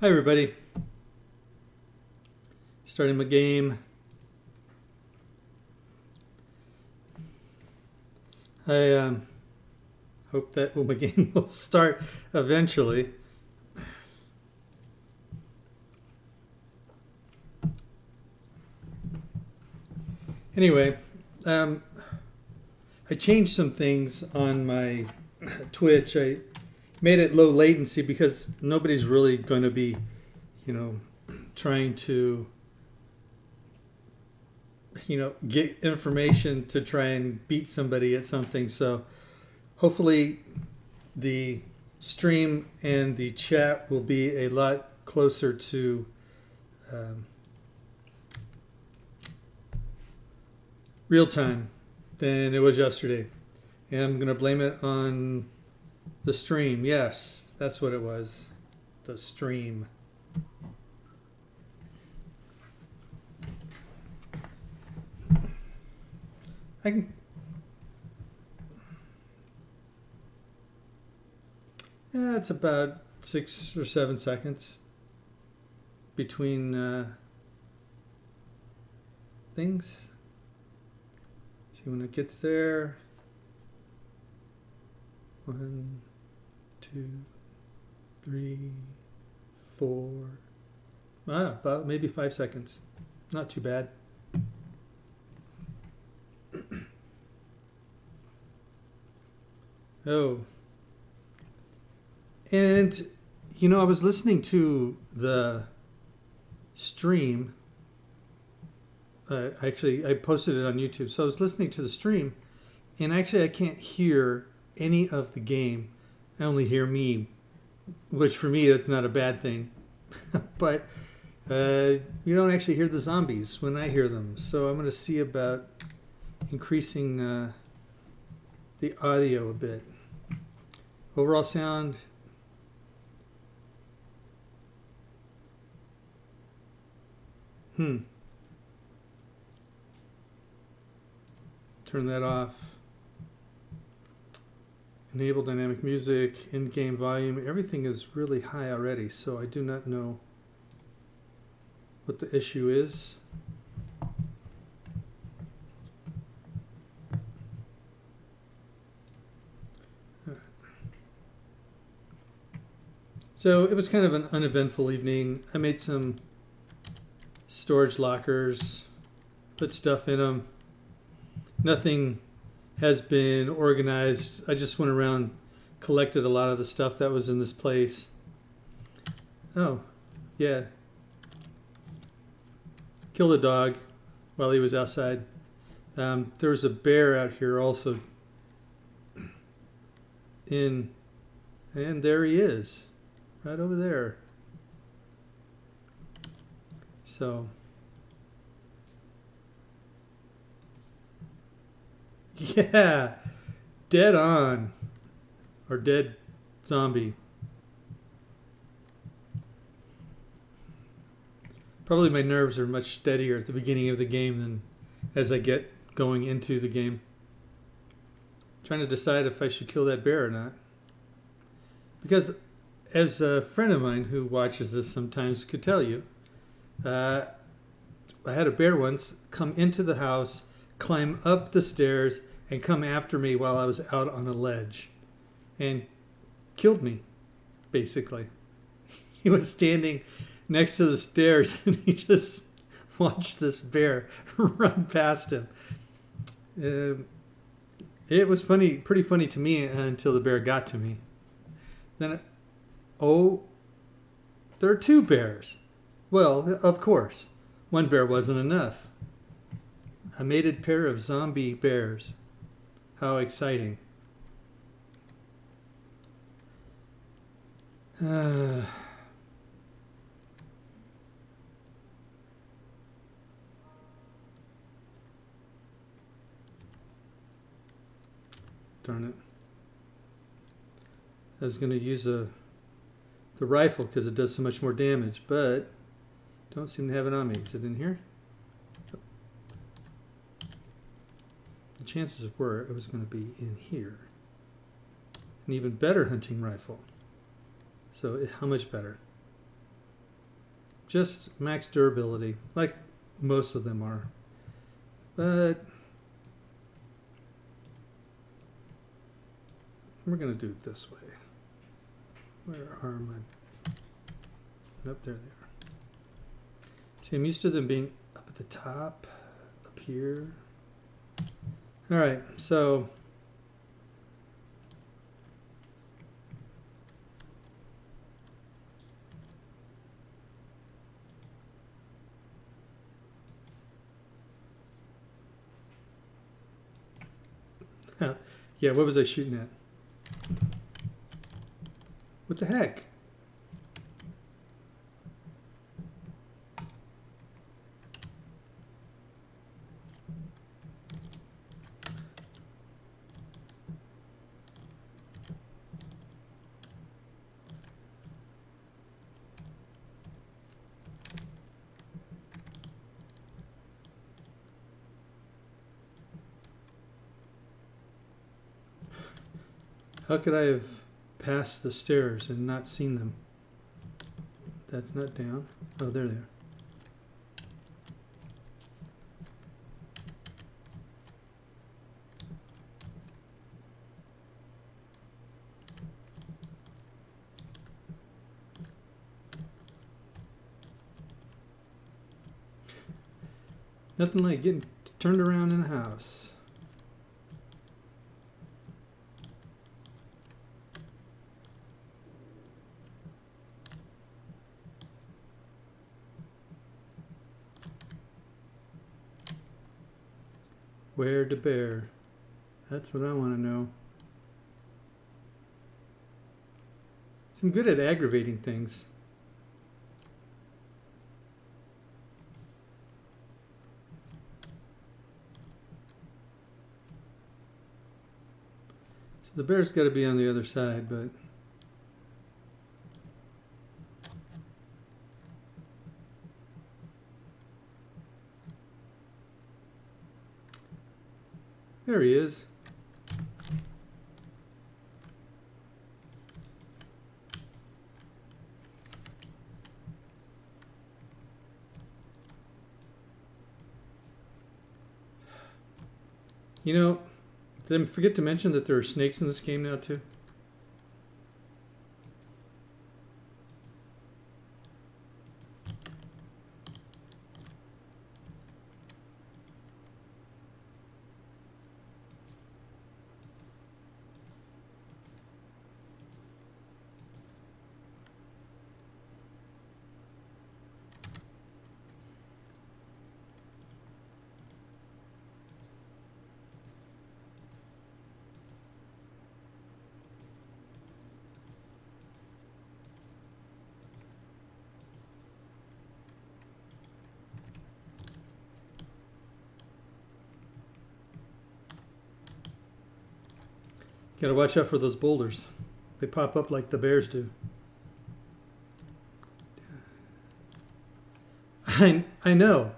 Hi everybody. Starting my game. I hope that my game will start eventually. Anyway, I changed some things on my Twitch. I made it low latency because nobody's really going to be, trying to, get information to try and beat somebody at something. So hopefully the stream and the chat will be a lot closer to real time than it was yesterday. And I'm going to blame it on the stream. Yes, that's what it was. The stream. I can. Yeah, it's about 6 or 7 seconds between things. See when it gets there. 1, 2, 3, 4. About maybe 5 seconds. Not too bad. Oh. And, I was listening to the stream. I posted it on YouTube. So I was listening to the stream, and actually I can't hear any of the game. I only hear me, which for me, that's not a bad thing. But you don't actually hear the zombies when I hear them. So I'm going to see about increasing the audio a bit. Overall sound. Turn that off. Enable dynamic music, in-game volume. Everything is really high already, so I do not know what the issue is. So it was kind of an uneventful evening. I made some storage lockers, put stuff in them. Nothing has been organized. I just went around, collected a lot of the stuff that was in this place. Oh, yeah. Killed a dog while he was outside. There was a bear out here also. And there he is, right over there. So, yeah, dead on, or dead zombie. Probably my nerves are much steadier at the beginning of the game than as I get going into the game. Trying to decide if I should kill that bear or not. Because as a friend of mine who watches this sometimes could tell you, I had a bear once come into the house, climb up the stairs, and come after me while I was out on a ledge. And killed me, basically. He was standing next to the stairs and he just watched this bear run past him. It was funny, pretty funny to me until the bear got to me. Then, there are 2 bears. Well, of course, 1 bear wasn't enough. A mated pair of zombie bears. How exciting. Darn it. I was going to use the rifle because it does so much more damage, but don't seem to have it on me. Is it in here? The chances were it was going to be in here. An even better hunting rifle. So how much better? just max durability, like most of them are. But we're going to do it this way. Where are my... Nope, there they are. See, I'm used to them being up at the top, up here. All right, so... yeah, what was I shooting at? What the heck? How could I have passed the stairs and not seen them? That's not down. Oh, there they are. Nothing like getting turned around in a house. Where to bear? That's what I want to know. So I'm good at aggravating things. So the bear's got to be on the other side, but... There he is. You know, did I forget to mention that there are snakes in this game now too? Gotta watch out for those boulders. They pop up like the bears do. I know.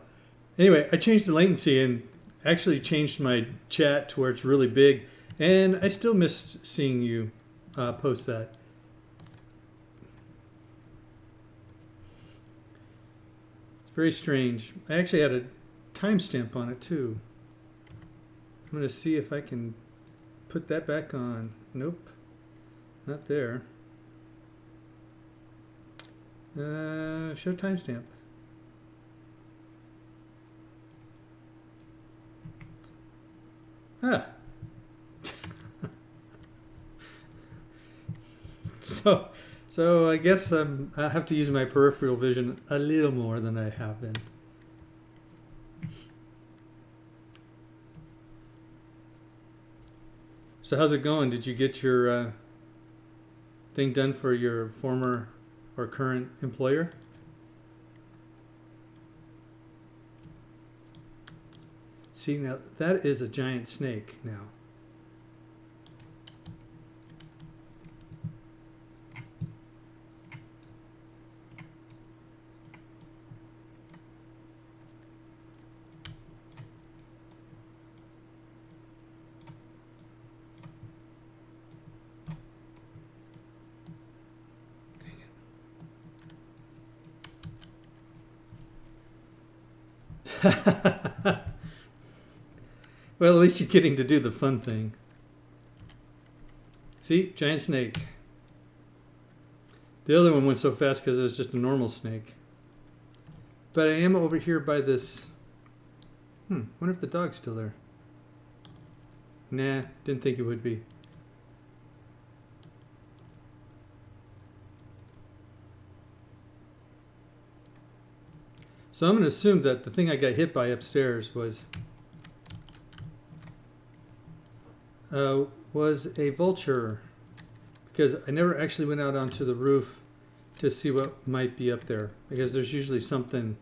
Anyway, I changed the latency and actually changed my chat to where it's really big, and I still missed seeing you post that. It's very strange. I actually had a timestamp on it too. I'm going to see if I can put that back on. Nope, not there. Show timestamp. Ah. So I guess I have to use my peripheral vision a little more than I have been. So how's it going? Did you get your thing done for your former or current employer? See, now that is a giant snake now. Well, at least you're getting to do the fun thing. See? Giant snake. The other one went so fast because it was just a normal snake. But I am over here by this... wonder if the dog's still there. Nah, didn't think it would be. So I'm going to assume that the thing I got hit by upstairs was a vulture, because I never actually went out onto the roof to see what might be up there, because there's usually something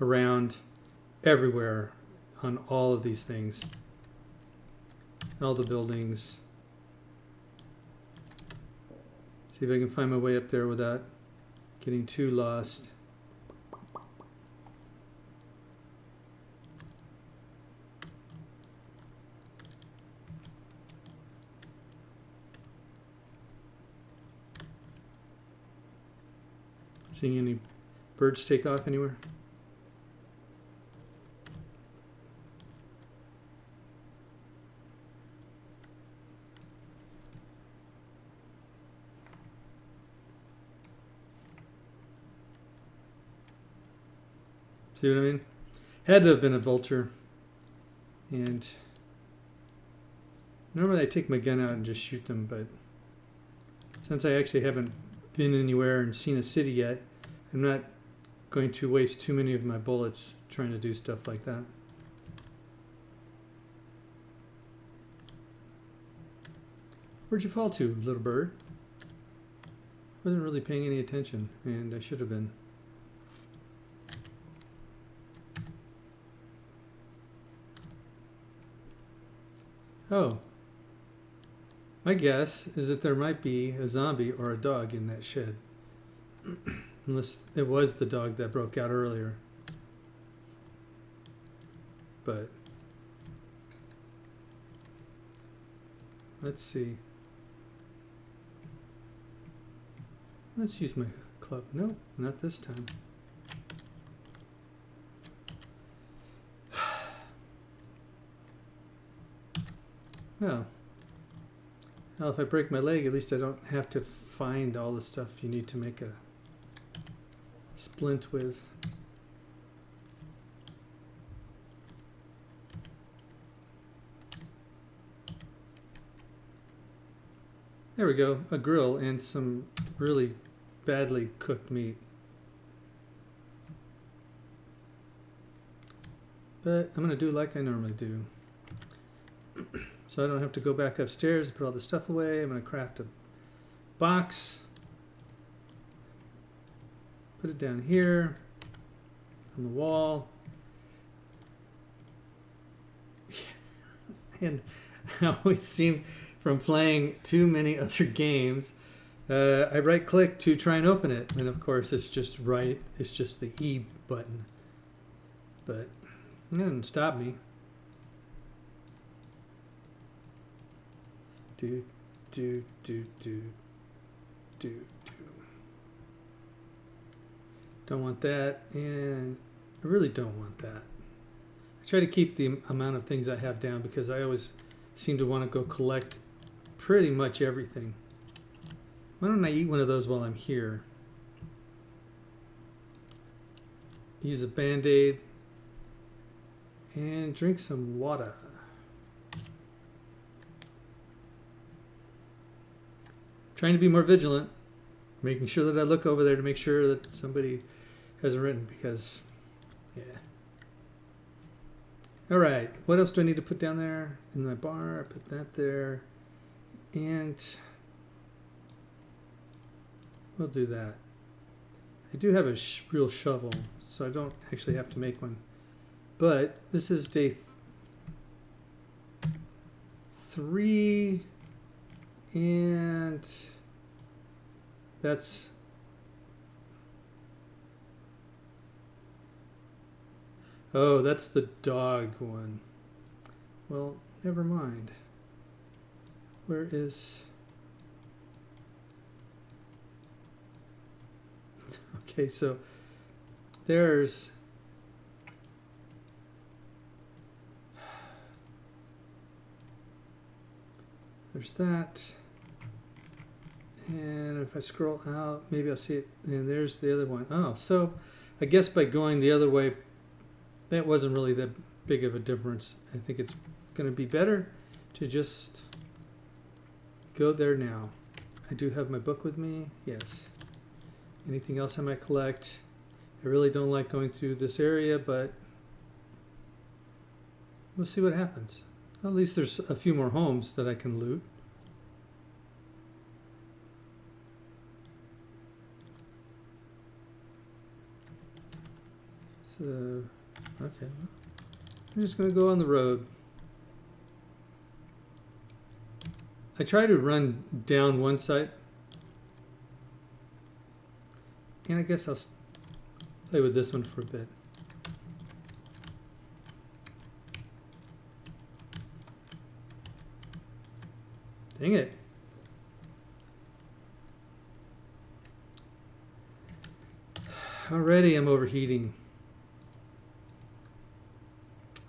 around everywhere on all of these things, all the buildings. See if I can find my way up there without getting too lost. Seeing any birds take off anywhere? See what I mean? Had to have been a vulture. And normally I take my gun out and just shoot them, but since I actually haven't been anywhere and seen a city yet, I'm not going to waste too many of my bullets trying to do stuff like that. Where'd you fall to, little bird? Wasn't really paying any attention, and I should have been. Oh. My guess is that there might be a zombie or a dog in that shed. Unless it was the dog that broke out earlier. But let's see. Let's use my club. No, not this time. Well, if I break my leg, at least I don't have to find all the stuff you need to make a splint with. There we go, a grill and some really badly cooked meat. But I'm going to do like I normally do. So I don't have to go back upstairs and put all the stuff away. I'm going to craft a box. Put it down here on the wall. And I always seem, from playing too many other games, I right click to try and open it. And of course it's just right, it's just the E button. But it didn't stop me. Do. Don't want that, and I really don't want that. I try to keep the amount of things I have down because I always seem to want to go collect pretty much everything. Why don't I eat one of those while I'm here? Use a Band-Aid and drink some water. Trying to be more vigilant, making sure that I look over there to make sure that somebody hasn't written, because, yeah. All right, what else do I need to put down there in my bar? I put that there, and we'll do that. I do have a real shovel, so I don't actually have to make one. But this is day 3. And that's that's the dog one. Well, never mind. Where is... Okay, so there's There's that. And if I scroll out, maybe I'll see it. And there's the other one. Oh, so I guess by going the other way, that wasn't really that big of a difference. I think it's going to be better to just go there now. I do have my book with me. Yes. Anything else I might collect? I really don't like going through this area, but we'll see what happens. At least there's a few more homes that I can loot. So, okay. I'm just going to go on the road. I try to run down one side. And I guess I'll play with this one for a bit. Dang it. Already I'm overheating.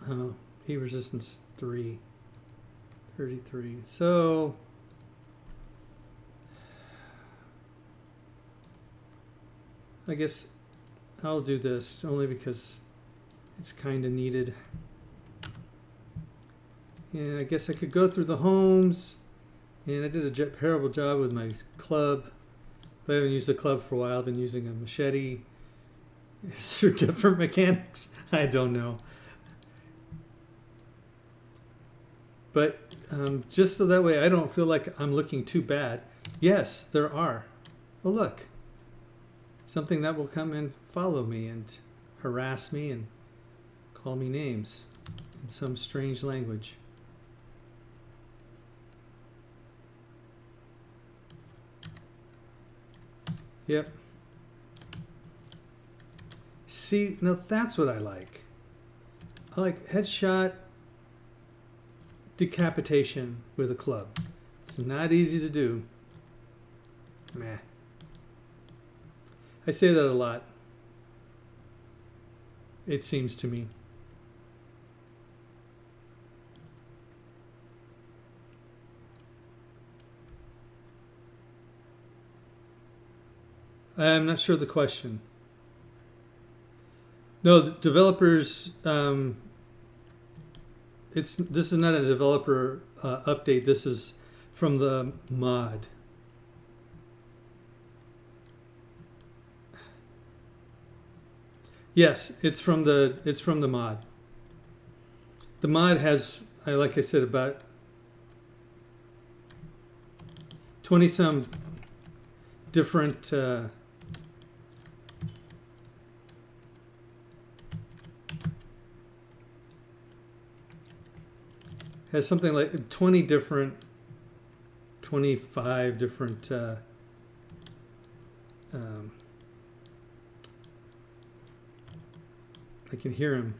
Oh, heat resistance 3. 33. So I guess I'll do this only because it's kind of needed. And I guess I could go through the homes. And I did a terrible job with my club. But I haven't used the club for a while. I've been using a machete. Is there different mechanics? I don't know. But just so that way I don't feel like I'm looking too bad. Yes, there are. Oh, look. Something that will come and follow me and harass me and call me names in some strange language. Yep. See, now that's what I like. I like headshot decapitation with a club. It's not easy to do. Meh. I say that a lot. It seems to me. I'm not sure of the question. No, the developers. This is not a developer update. This is from the mod. Yes, it's from the mod. The mod has, like I said, about 20 some different has something like 25 different I can hear him.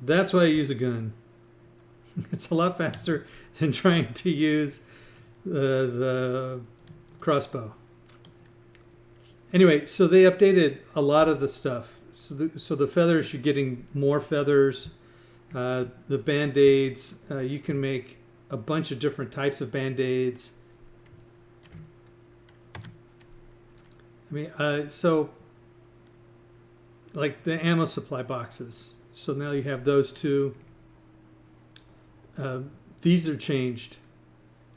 That's why I use a gun. It's a lot faster than trying to use the crossbow. Anyway, so they updated a lot of the stuff. So the feathers, you're getting more feathers. The Band-Aids, you can make a bunch of different types of Band-Aids. I mean, so like the ammo supply boxes. So now you have those two. These are changed.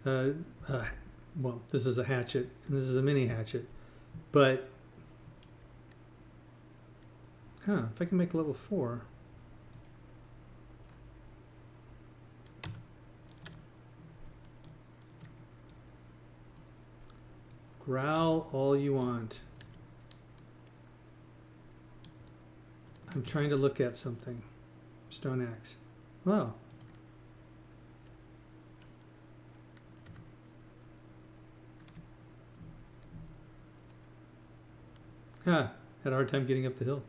Well, this is a hatchet and this is a mini hatchet. But, if I can make level 4. Growl all you want. I'm trying to look at something. Stone axe. Wow. Had a hard time getting up the hill.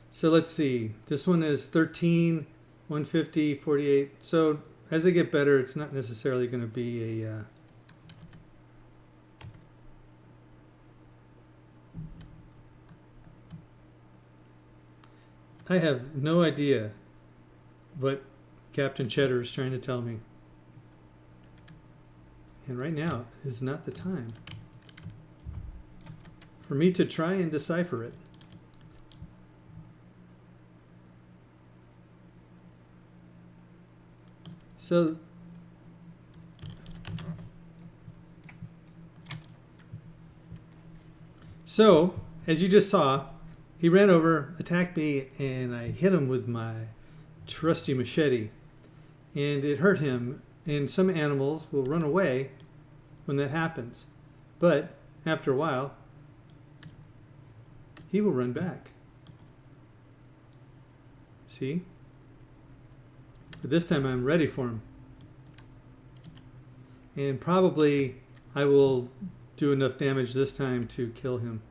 So let's see. This one is 13, 150, 48. So as I get better, it's not necessarily going to be a... I have no idea what Captain Cheddar is trying to tell me. And right now is not the time for me to try and decipher it. So as you just saw, he ran over, attacked me, and I hit him with my trusty machete. And it hurt him. And some animals will run away when that happens. But after a while, he will run back. See? But this time I'm ready for him. And probably I will do enough damage this time to kill him.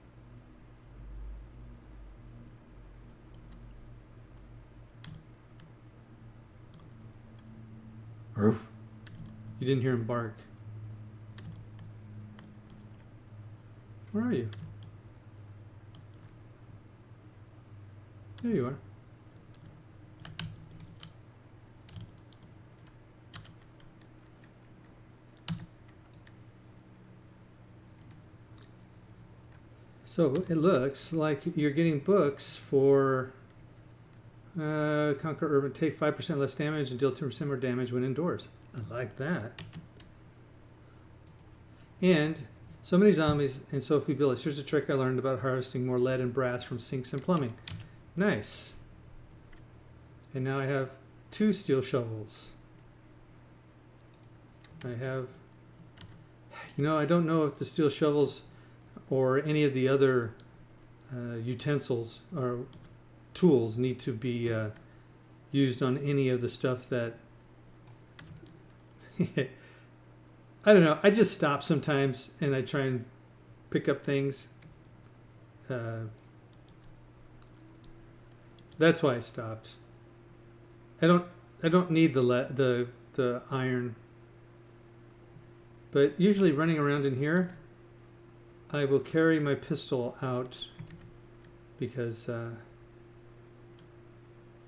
You didn't hear him bark. Where are you? There you are. So it looks like you're getting books for Conquer Urban, take 5% less damage and deal 2% more damage when indoors. I like that. And so many zombies and Sophie Billis. Here's a trick I learned about harvesting more lead and brass from sinks and plumbing. Nice. And now I have 2 steel shovels. I have, I don't know if the steel shovels or any of the other utensils or tools need to be used on any of the stuff that I don't know. I just stop sometimes and I try and pick up things. That's why I stopped. I don't need the iron. But usually running around in here, I will carry my pistol out because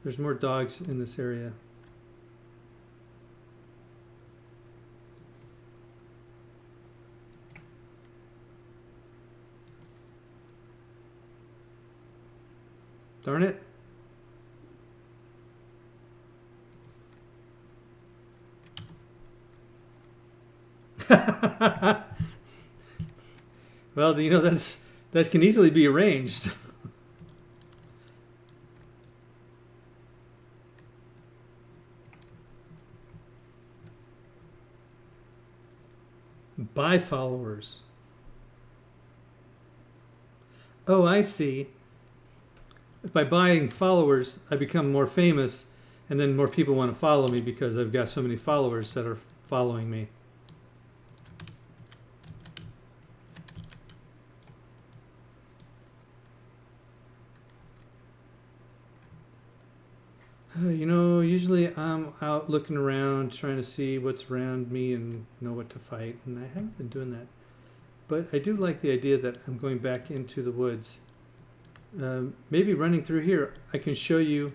there's more dogs in this area. Darn it. Well, that can easily be arranged. Buy followers. Oh, I see. By buying followers, I become more famous, and then more people want to follow me because I've got so many followers that are following me. Usually I'm out looking around, trying to see what's around me and know what to fight, and I haven't been doing that. But I do like the idea that I'm going back into the woods. Maybe running through here, I can show you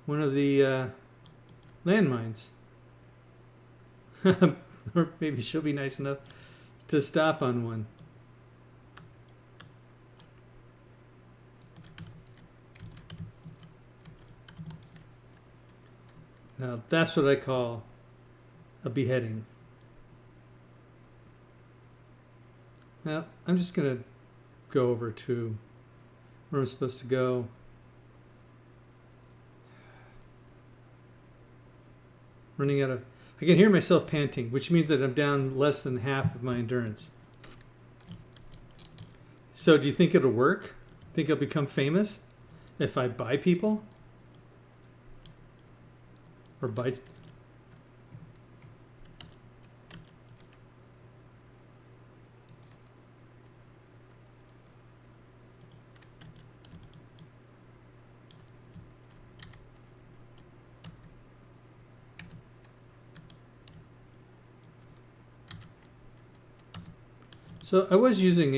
one of the landmines. Or maybe she'll be nice enough to stop on one. Now that's what I call a beheading. Now I'm just going to go over to where I'm supposed to go. Running out of... I can hear myself panting, which means that I'm down less than half of my endurance. So do you think it'll work? Think I'll become famous if I buy people? Or buy... So I was using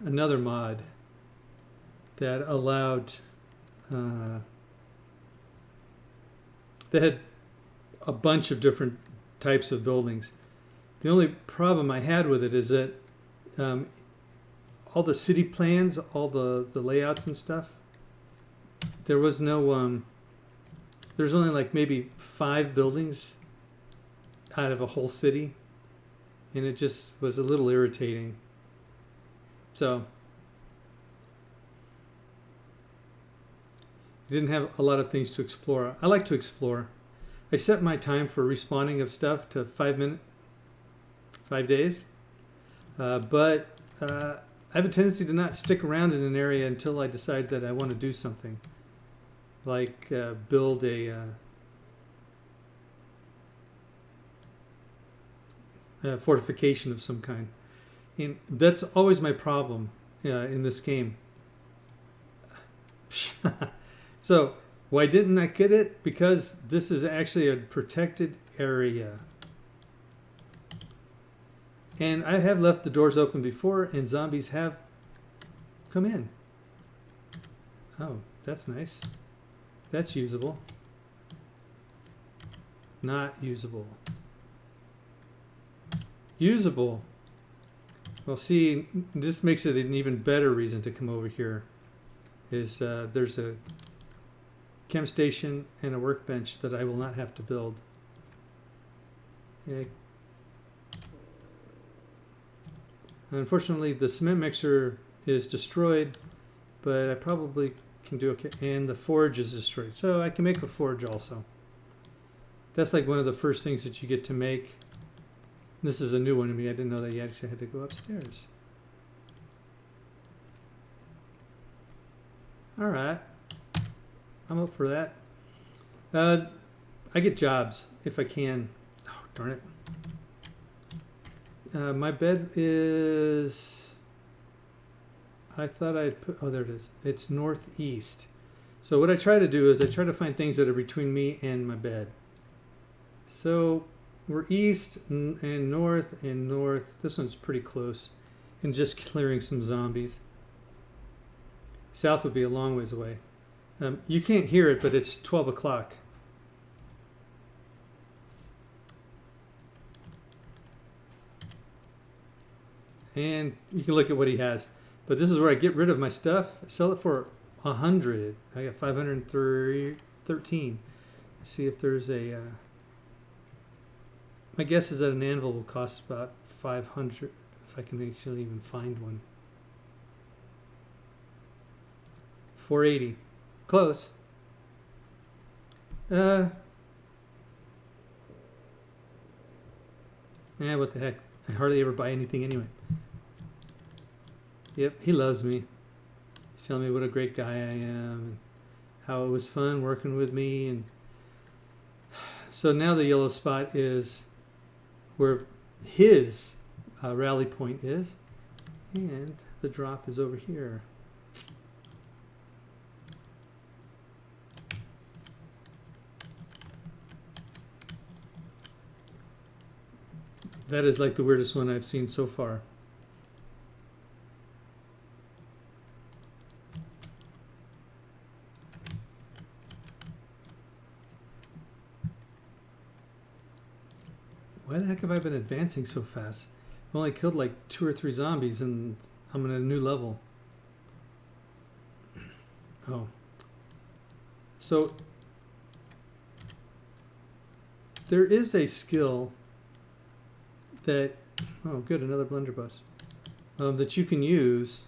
another mod that allowed that had a bunch of different types of buildings. The only problem I had with it is that all the city plans, all the layouts and stuff, there was no, there's only like maybe 5 buildings out of a whole city, and it just was a little irritating. So didn't have a lot of things to explore. I like to explore. I set my time for respawning of stuff to 5 days, but I have a tendency to not stick around in an area until I decide that I want to do something, like build a fortification of some kind. And that's always my problem in this game. So why didn't I get it? Because this is actually a protected area. And I have left the doors open before, and zombies have come in. Oh, that's nice. That's usable. Not usable. Usable. Well, see, this makes it an even better reason to come over here. Is there's a chem station and a workbench that I will not have to build. Yeah. Unfortunately, the cement mixer is destroyed, but I probably can do okay. And the forge is destroyed, so I can make a forge also. That's like one of the first things that you get to make. This is a new one to me. I didn't know that you actually had to go upstairs. All right, I'm up for that. I get jobs if I can. Oh, darn it. My bed is, I thought I'd put, oh, there it is. It's northeast. So what I try to do is I try to find things that are between me and my bed. So we're east and north and north. This one's pretty close, and just clearing some zombies. South would be a long ways away. You can't hear it, but it's 12 o'clock. And you can look at what he has. But this is where I get rid of my stuff. I sell it for 100. I got 513. Let's see if there's a... my guess is that an anvil will cost about 500, if I can actually even find one. 480. Close. What the heck. I hardly ever buy anything anyway. Yep, he loves me. He's telling me what a great guy I am, and how it was fun working with me. And so now the yellow spot is where his rally point is, and the drop is over here. That is like the weirdest one I've seen so far. Why the heck have I been advancing so fast? I've only killed like 2 or 3 zombies and I'm at a new level. Oh. So there is a skill that, oh good, another blunderbuss, that you can use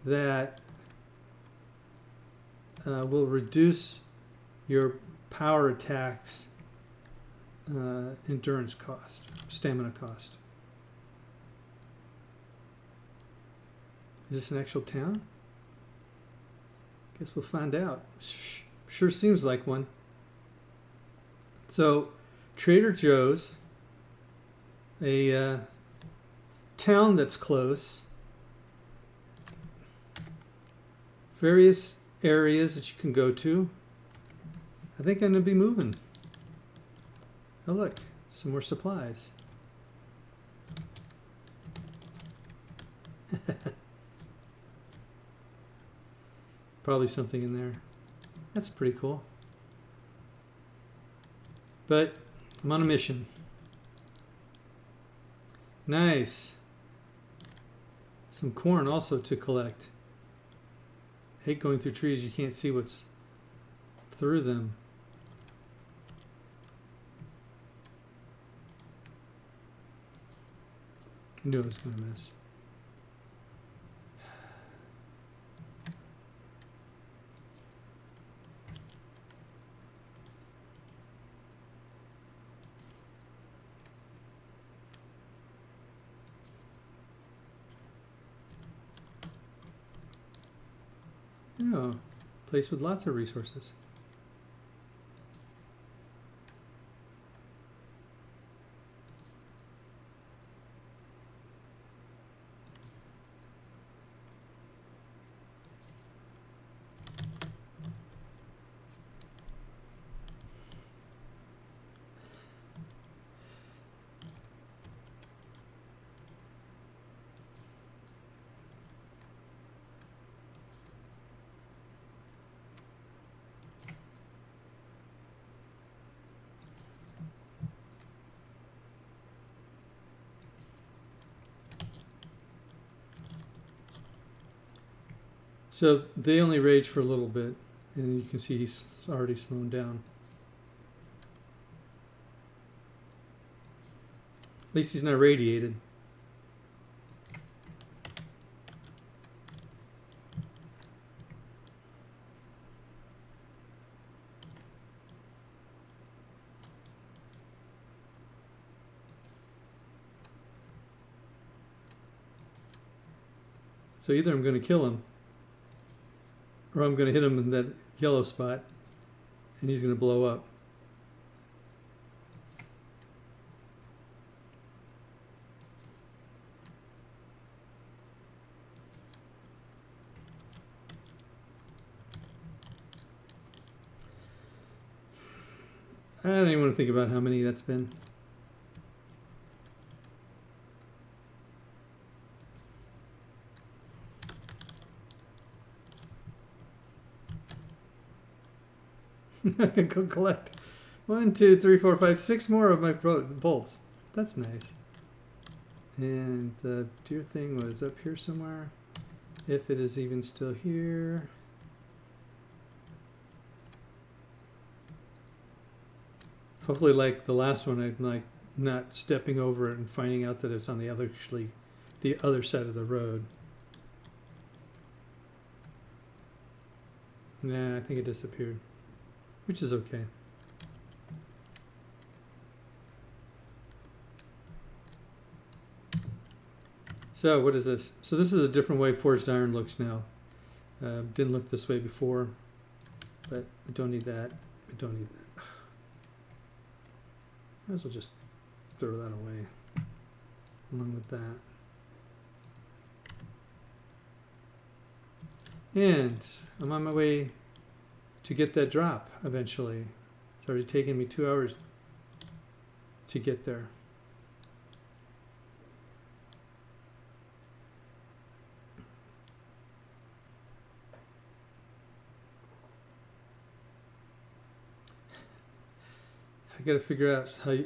that will reduce your power attacks endurance cost, stamina cost. Is this an actual town? Guess we'll find out. Sure seems like one. So, Trader Joe's, a town that's close, various areas that you can go to. I think I'm going to be moving. Oh look, some more supplies. Probably something in there. That's pretty cool. But I'm on a mission. Nice. Some corn also to collect. Hate going through trees, you can't see what's through them. I knew I was going to miss. Oh, place with lots of resources. So they only rage for a little bit, and you can see he's already slowing down. At least he's not radiated. So either I'm going to kill him, or I'm going to hit him in that yellow spot, and he's going to blow up. I don't even want to think about how many that's been. I can go collect 1, 2, 3, 4, 5, 6 more of my bolts. That's nice. And the deer thing was up here somewhere. If it is even still here. Hopefully, like the last one, I'm like not stepping over it and finding out that it's on the other side of the road. Nah, I think it disappeared, which is okay. So what is this? So this is a different way forged iron looks now. Didn't look this way before, but I don't need that. I don't need that. Might as well just throw that away along with that. And I'm on my way to get that drop eventually. It's already taken me 2 hours to get there. I gotta figure out how you...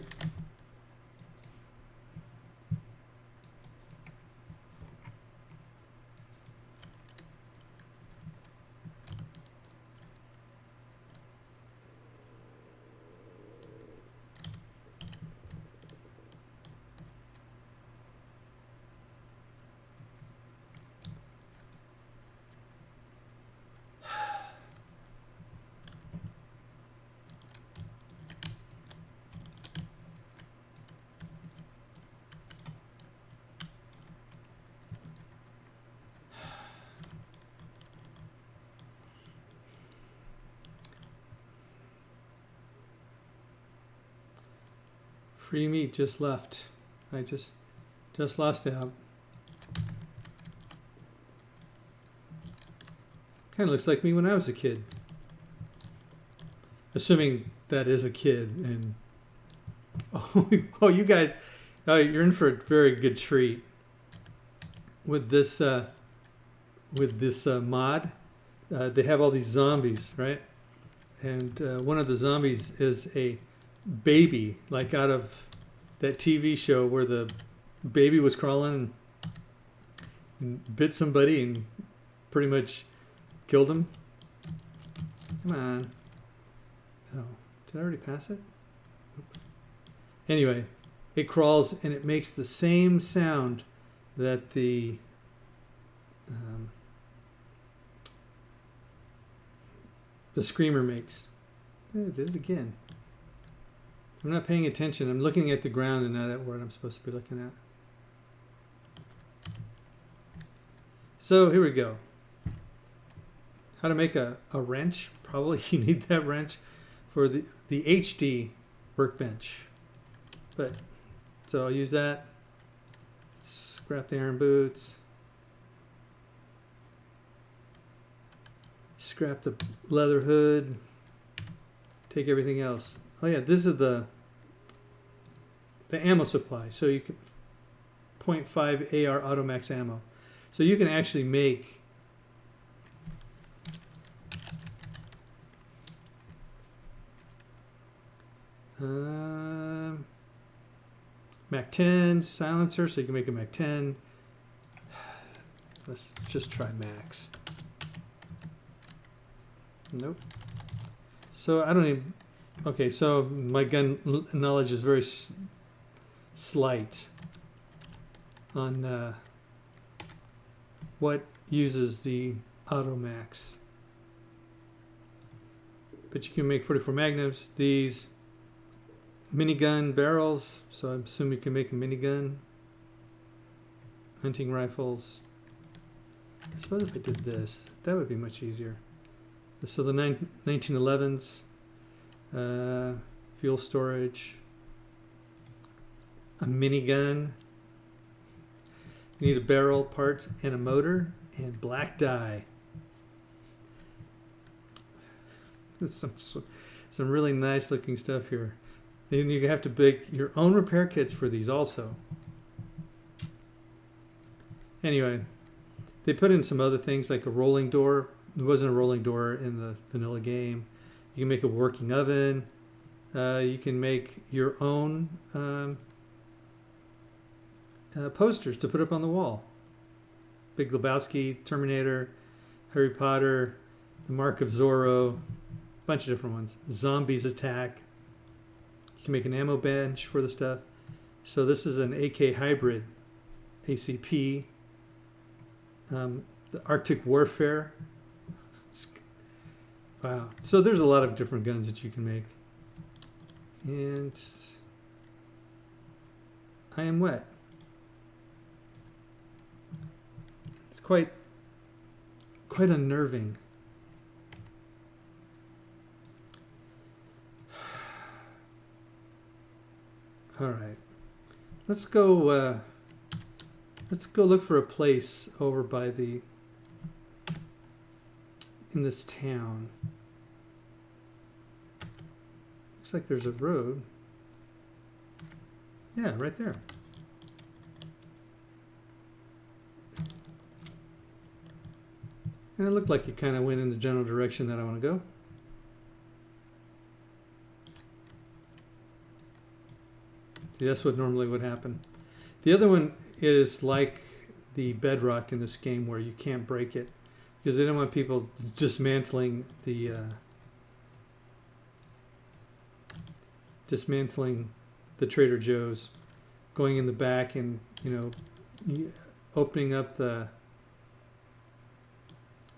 Free meat just left. I just lost out. Kind of looks like me when I was a kid. Assuming that is a kid. And oh, you guys, you're in for a very good treat with this mod. They have all these zombies, right? And one of the zombies is a baby, like out of that TV show where the baby was crawling and bit somebody and pretty much killed him. Come on. Oh, did I already pass it? Anyway, it crawls and it makes the same sound that the screamer makes. I did it again. I'm not paying attention. I'm looking at the ground and not at what I'm supposed to be looking at. So here we go. How to make a wrench. Probably you need that wrench for the HD workbench. But so I'll use that. Scrap the iron boots. Scrap the leather hood. Take everything else. Oh yeah, this is the ammo supply. So you can 0.5 AR Automax ammo. So you can actually make Mac 10 silencer, so you can make a Mac 10. Let's just try Max. Nope. So I don't even. Okay, so my gun knowledge is very slight on what uses the Automax. But you can make 44 magnums. These minigun barrels, so I assume you can make a minigun. Hunting rifles. I suppose if I did this, that would be much easier. So the 1911s, fuel storage, a minigun. You need a barrel, parts, and a motor, and black dye. Some really nice looking stuff here. Then you have to make your own repair kits for these also. Anyway, they put in some other things like a rolling door. There wasn't a rolling door in the vanilla game. You can make a working oven. You can make your own posters to put up on the wall. Big Lebowski, Terminator, Harry Potter, The Mark of Zorro, a bunch of different ones. Zombies attack. You can make an ammo bench for the stuff. So this is an AK hybrid, ACP. The Arctic Warfare. Wow. So there's a lot of different guns that you can make. And I am wet. It's quite unnerving. All right. Let's go look for a place over by in this town. Looks like there's a road. Yeah, right there. And it looked like it kind of went in the general direction that I want to go. See, that's what normally would happen. The other one is like the bedrock in this game where you can't break it because they don't want people dismantling the Trader Joe's, going in the back and opening up the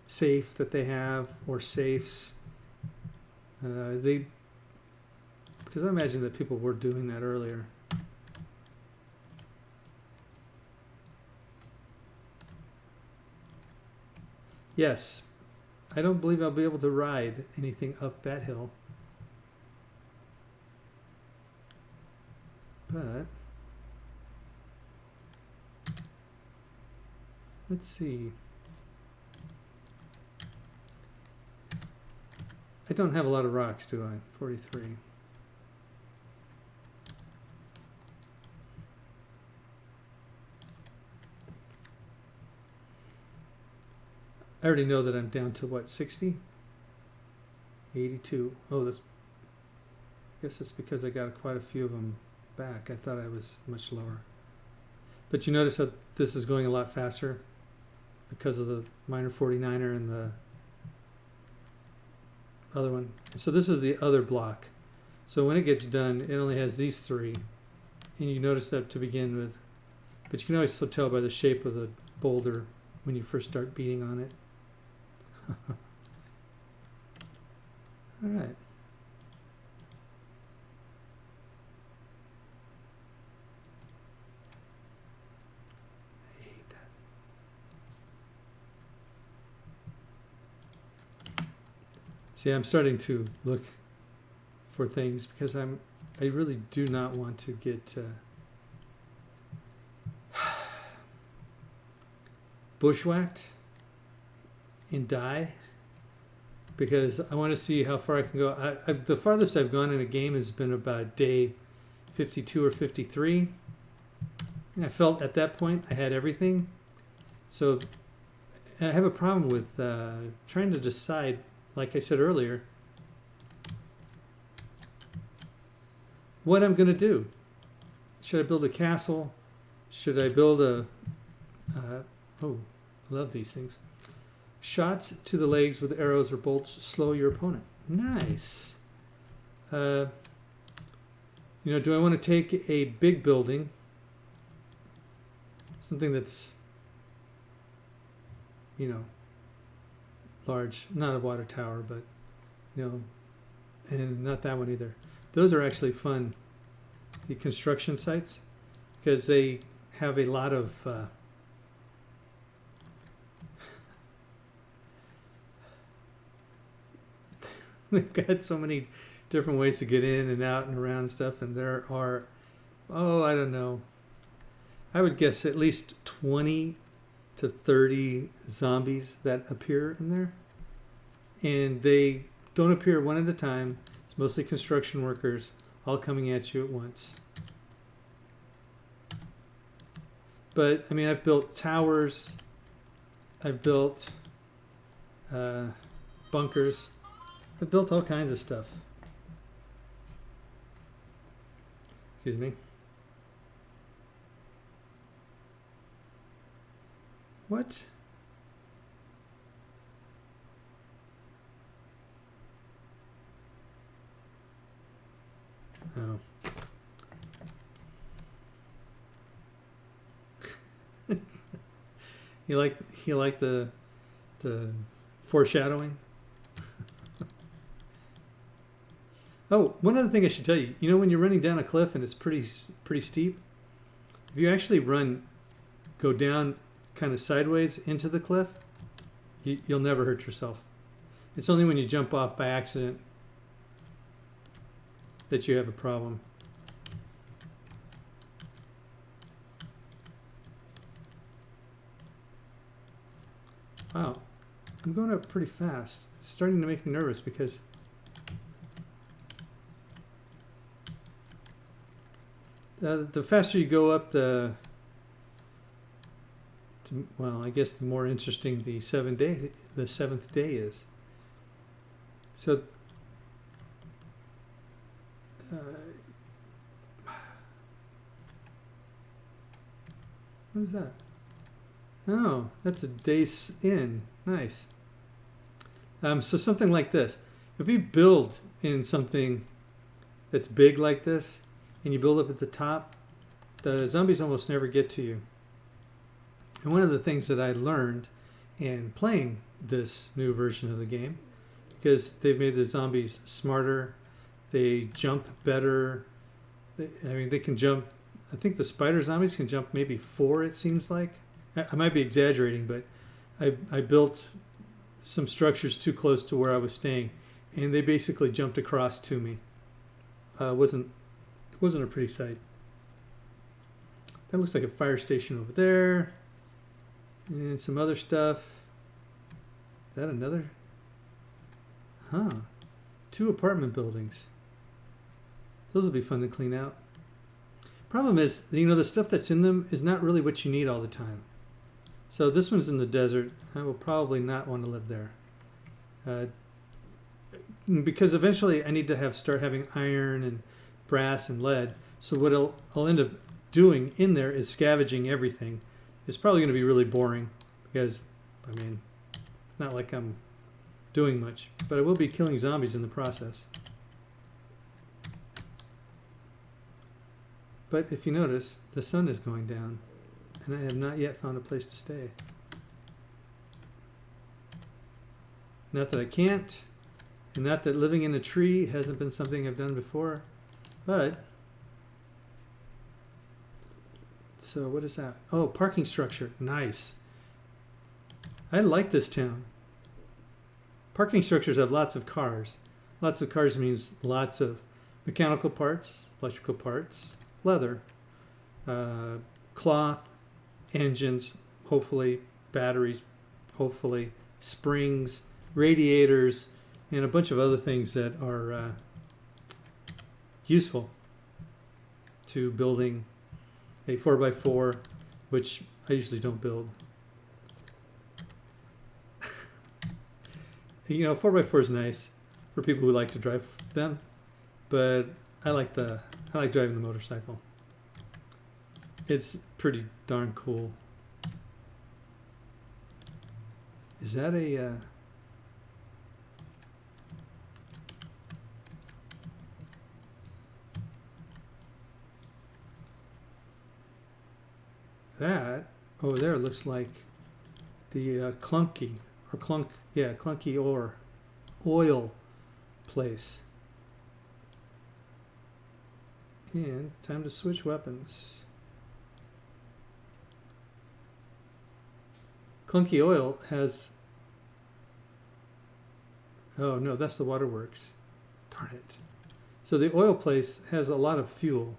safe that they have or safes. Because I imagine that people were doing that earlier. Yes, I don't believe I'll be able to ride anything up that hill. But let's see. I don't have a lot of rocks, do I? 43. I already know that I'm down to what, 60? 82. Oh, that's guess it's because I got quite a few of them back. I thought I was much lower. But you notice that this is going a lot faster because of the Miner 49er and the other one. So this is the other block. So when it gets done, it only has these three. And you notice that to begin with. But you can always tell by the shape of the boulder when you first start beating on it. All right. I hate that. See, I'm starting to look for things because I really do not want to get bushwhacked and die, because I want to see how far I can go. The farthest I've gone in a game has been about day 52 or 53. And I felt at that point I had everything. So I have a problem with trying to decide, like I said earlier, what I'm going to do. Should I build a castle? Should I build a... oh, I love these things. Shots to the legs with arrows or bolts slow your opponent. Nice. You know, do I want to take a big building, something that's, you know, large, not a water tower, but, you know, and not that one either. Those are actually fun, the construction sites, because they have a lot of they've got so many different ways to get in and out and around and stuff, and there are, oh, I don't know, I would guess at least 20 to 30 zombies that appear in there, and they don't appear one at a time. It's mostly construction workers all coming at you at once. But I mean, I've built towers, I've built bunkers, I've built all kinds of stuff. Excuse me. What? Oh. You like the foreshadowing? Oh, one other thing I should tell you. You know, when you're running down a cliff and it's pretty steep, if you actually go down kind of sideways into the cliff, you'll never hurt yourself. It's only when you jump off by accident that you have a problem. Wow, I'm going up pretty fast. It's starting to make me nervous because the faster you go up, well, I guess the more interesting the seventh day is. So what is that? Oh, that's a day's in. Nice. So something like this. If you build in something that's big like this, and you build up at the top, the zombies almost never get to you. And one of the things that I learned in playing this new version of the game, because they've made the zombies smarter, they jump better. They can jump. I think the spider zombies can jump maybe 4, it seems like. I might be exaggerating, but I built some structures too close to where I was staying, and they basically jumped across to me. It wasn't a pretty sight. That looks like a fire station over there, and some other stuff. Is that another? Huh. 2 apartment buildings. Those will be fun to clean out. Problem is, you know, the stuff that's in them is not really what you need all the time. So this one's in the desert. I will probably not want to live there. because eventually I need to start having iron and brass and lead. So what I'll end up doing in there is scavenging everything. It's probably going to be really boring because, I mean, it's not like I'm doing much, but I will be killing zombies in the process. But if you notice, the sun is going down, and I have not yet found a place to stay. Not that I can't, and not that living in a tree hasn't been something I've done before, but... So what is that? Oh, parking structure. Nice. I like this town. Parking structures have lots of cars. Lots of cars means lots of mechanical parts, electrical parts, leather, cloth, engines, hopefully, batteries, hopefully, springs, radiators, and a bunch of other things that are useful to building a 4x4, which I usually don't build. You know, 4x4 is nice for people who like to drive them, but I like driving the motorcycle. It's pretty darn cool. Is that a that over there looks like the Clunky oil place. And time to switch weapons. Clunky Oil has... Oh no, that's the waterworks. Darn it. So the oil place has a lot of fuel.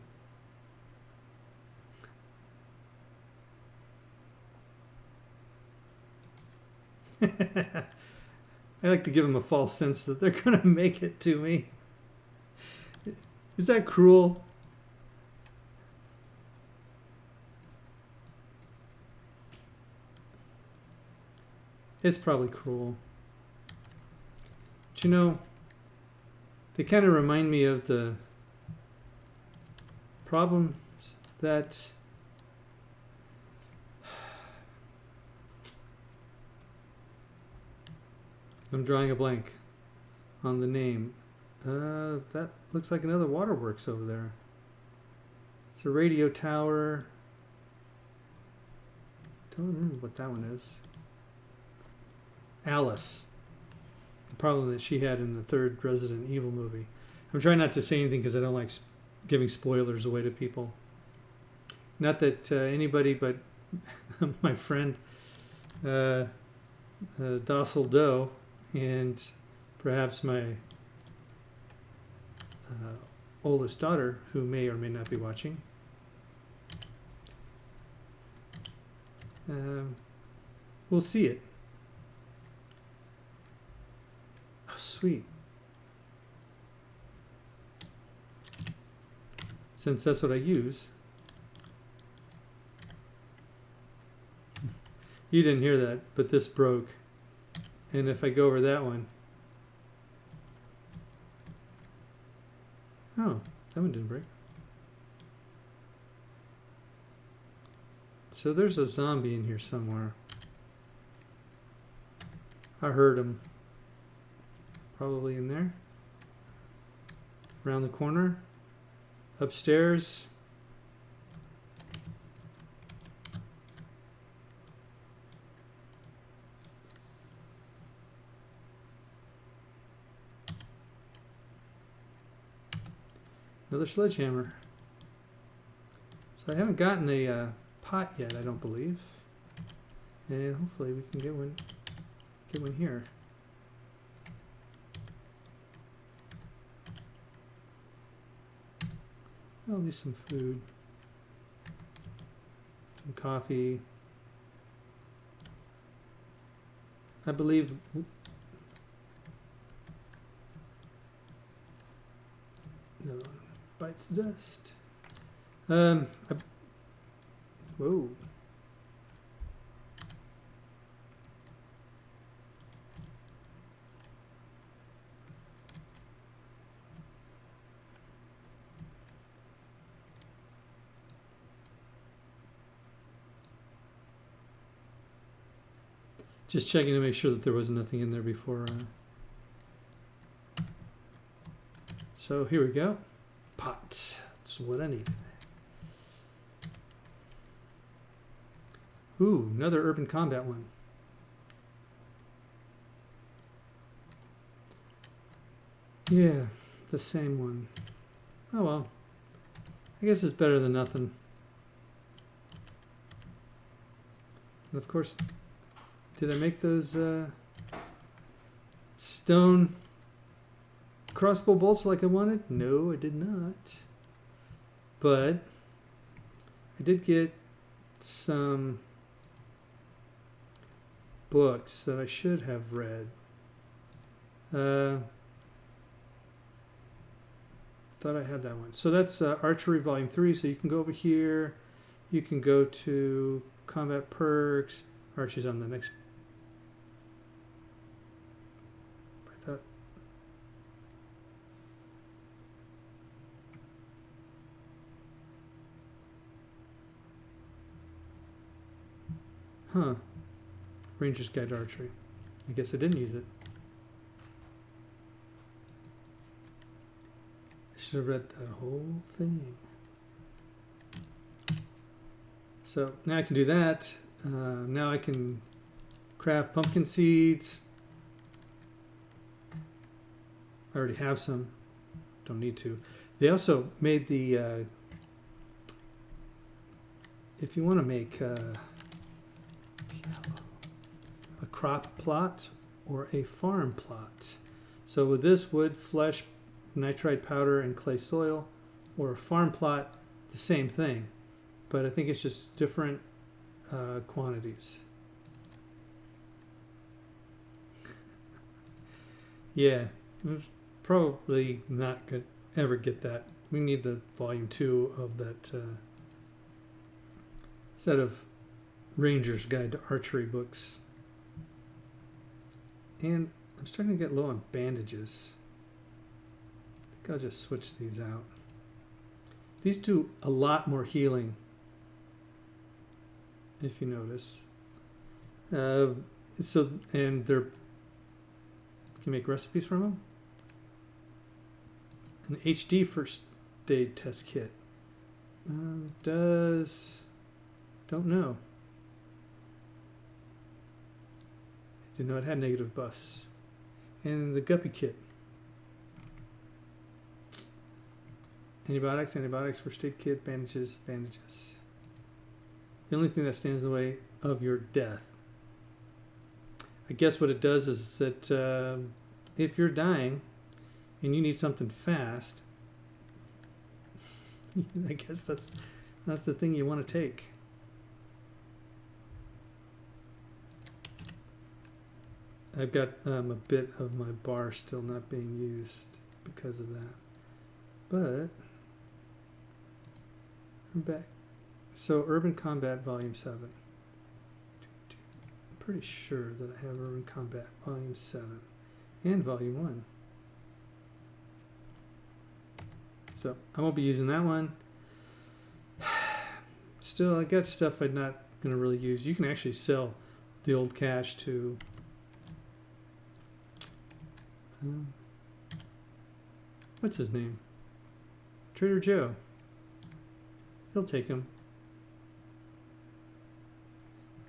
I like to give them a false sense that they're going to make it to me. Is that cruel? It's probably cruel. But you know, they kind of remind me of the problems that I'm drawing a blank on the name. That looks like another waterworks over there. It's a radio tower. Don't remember what that one is. Alice. The problem that she had in the third Resident Evil movie. I'm trying not to say anything because I don't like giving spoilers away to people. Not that anybody but my friend Docile Doe and perhaps my oldest daughter, who may or may not be watching, we'll see it. Oh, sweet. Since that's what I use. You didn't hear that, but this broke. And if I go over that one... Oh, that one didn't break. So there's a zombie in here somewhere. I heard him. Probably in there. Around the corner. Upstairs. Another sledgehammer. So I haven't gotten a pot yet, I don't believe. And hopefully we can get one here. At least some food. Some coffee. I believe no one bites the dust. Whoa. Just checking to make sure that there was nothing in there before. So here we go. Pot. That's what I need. Ooh, another urban combat one. Yeah, the same one. Oh well. I guess it's better than nothing. And of course, did I make those stone crossbow bolts like I wanted? No, I did not. But I did get some books that I should have read. Thought I had that one. So that's Archery Volume 3. So you can go over here. You can go to Combat Perks. Archery's on the next. I thought. Huh. Ranger's Guide to Archery. I guess I didn't use it. I should have read that whole thing. So now I can do that. Now I can craft pumpkin seeds. I already have some. Don't need to. They also made the, if you want to make a crop plot or a farm plot. So with this, wood, flesh, nitrite powder, and clay soil, or a farm plot, the same thing. But I think it's just different quantities. Yeah, probably not gonna ever get that. We need the volume 2 of that set of Ranger's Guide to Archery books. And I'm starting to get low on bandages. I think I'll just switch these out. These do a lot more healing, if you notice. And they're, you can make recipes from them. An HD first aid test kit. Don't know. I didn't know it had negative buffs. And the Guppy kit. Antibiotics, first aid kit, bandages. The only thing that stands in the way of your death. I guess what it does is that if you're dying and you need something fast, I guess that's the thing you want to take. I've got a bit of my bar still not being used because of that. But I'm back. So Urban Combat Volume 7. I'm pretty sure that I have Urban Combat Volume 7 and Volume 1. So I won't be using that one. Still, I got stuff I'm not going to really use. You can actually sell the old cash to what's his name? Trader Joe. He'll take him.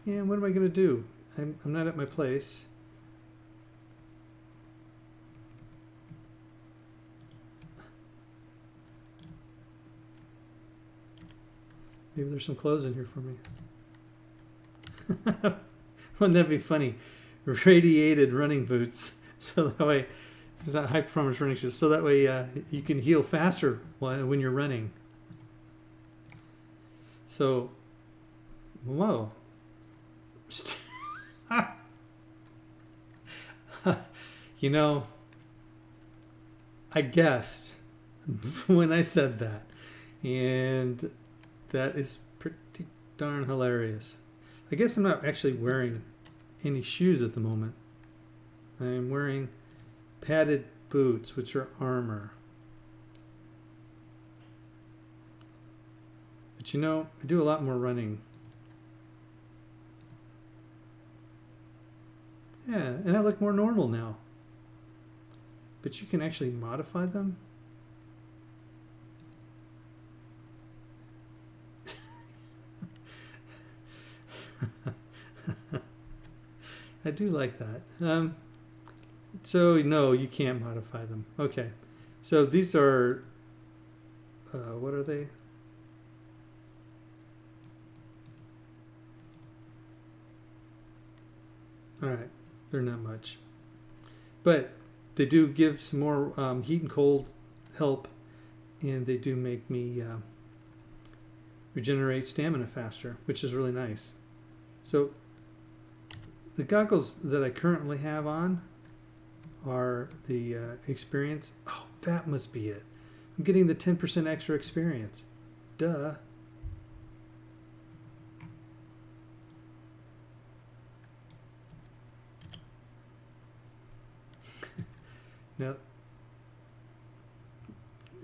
Yeah, what am I going to do? I'm not at my place. Maybe there's some clothes in here for me. Wouldn't that be funny? Radiated running boots. So that way, it's not high performance running shoes. So that way you can heal faster when you're running. So, whoa. You know, I guessed when I said that. And that is pretty darn hilarious. I guess I'm not actually wearing any shoes at the moment. I'm wearing padded boots, which are armor. But you know, I do a lot more running. Yeah, and I look more normal now. But you can actually modify them? I do like that. So, no, you can't modify them. Okay. So these are, what are they? All right. They're not much. But they do give some more heat and cold help, and they do make me regenerate stamina faster, which is really nice. So the goggles that I currently have on are the experience. Oh, that must be it. I'm getting the 10% extra experience. Duh. Now,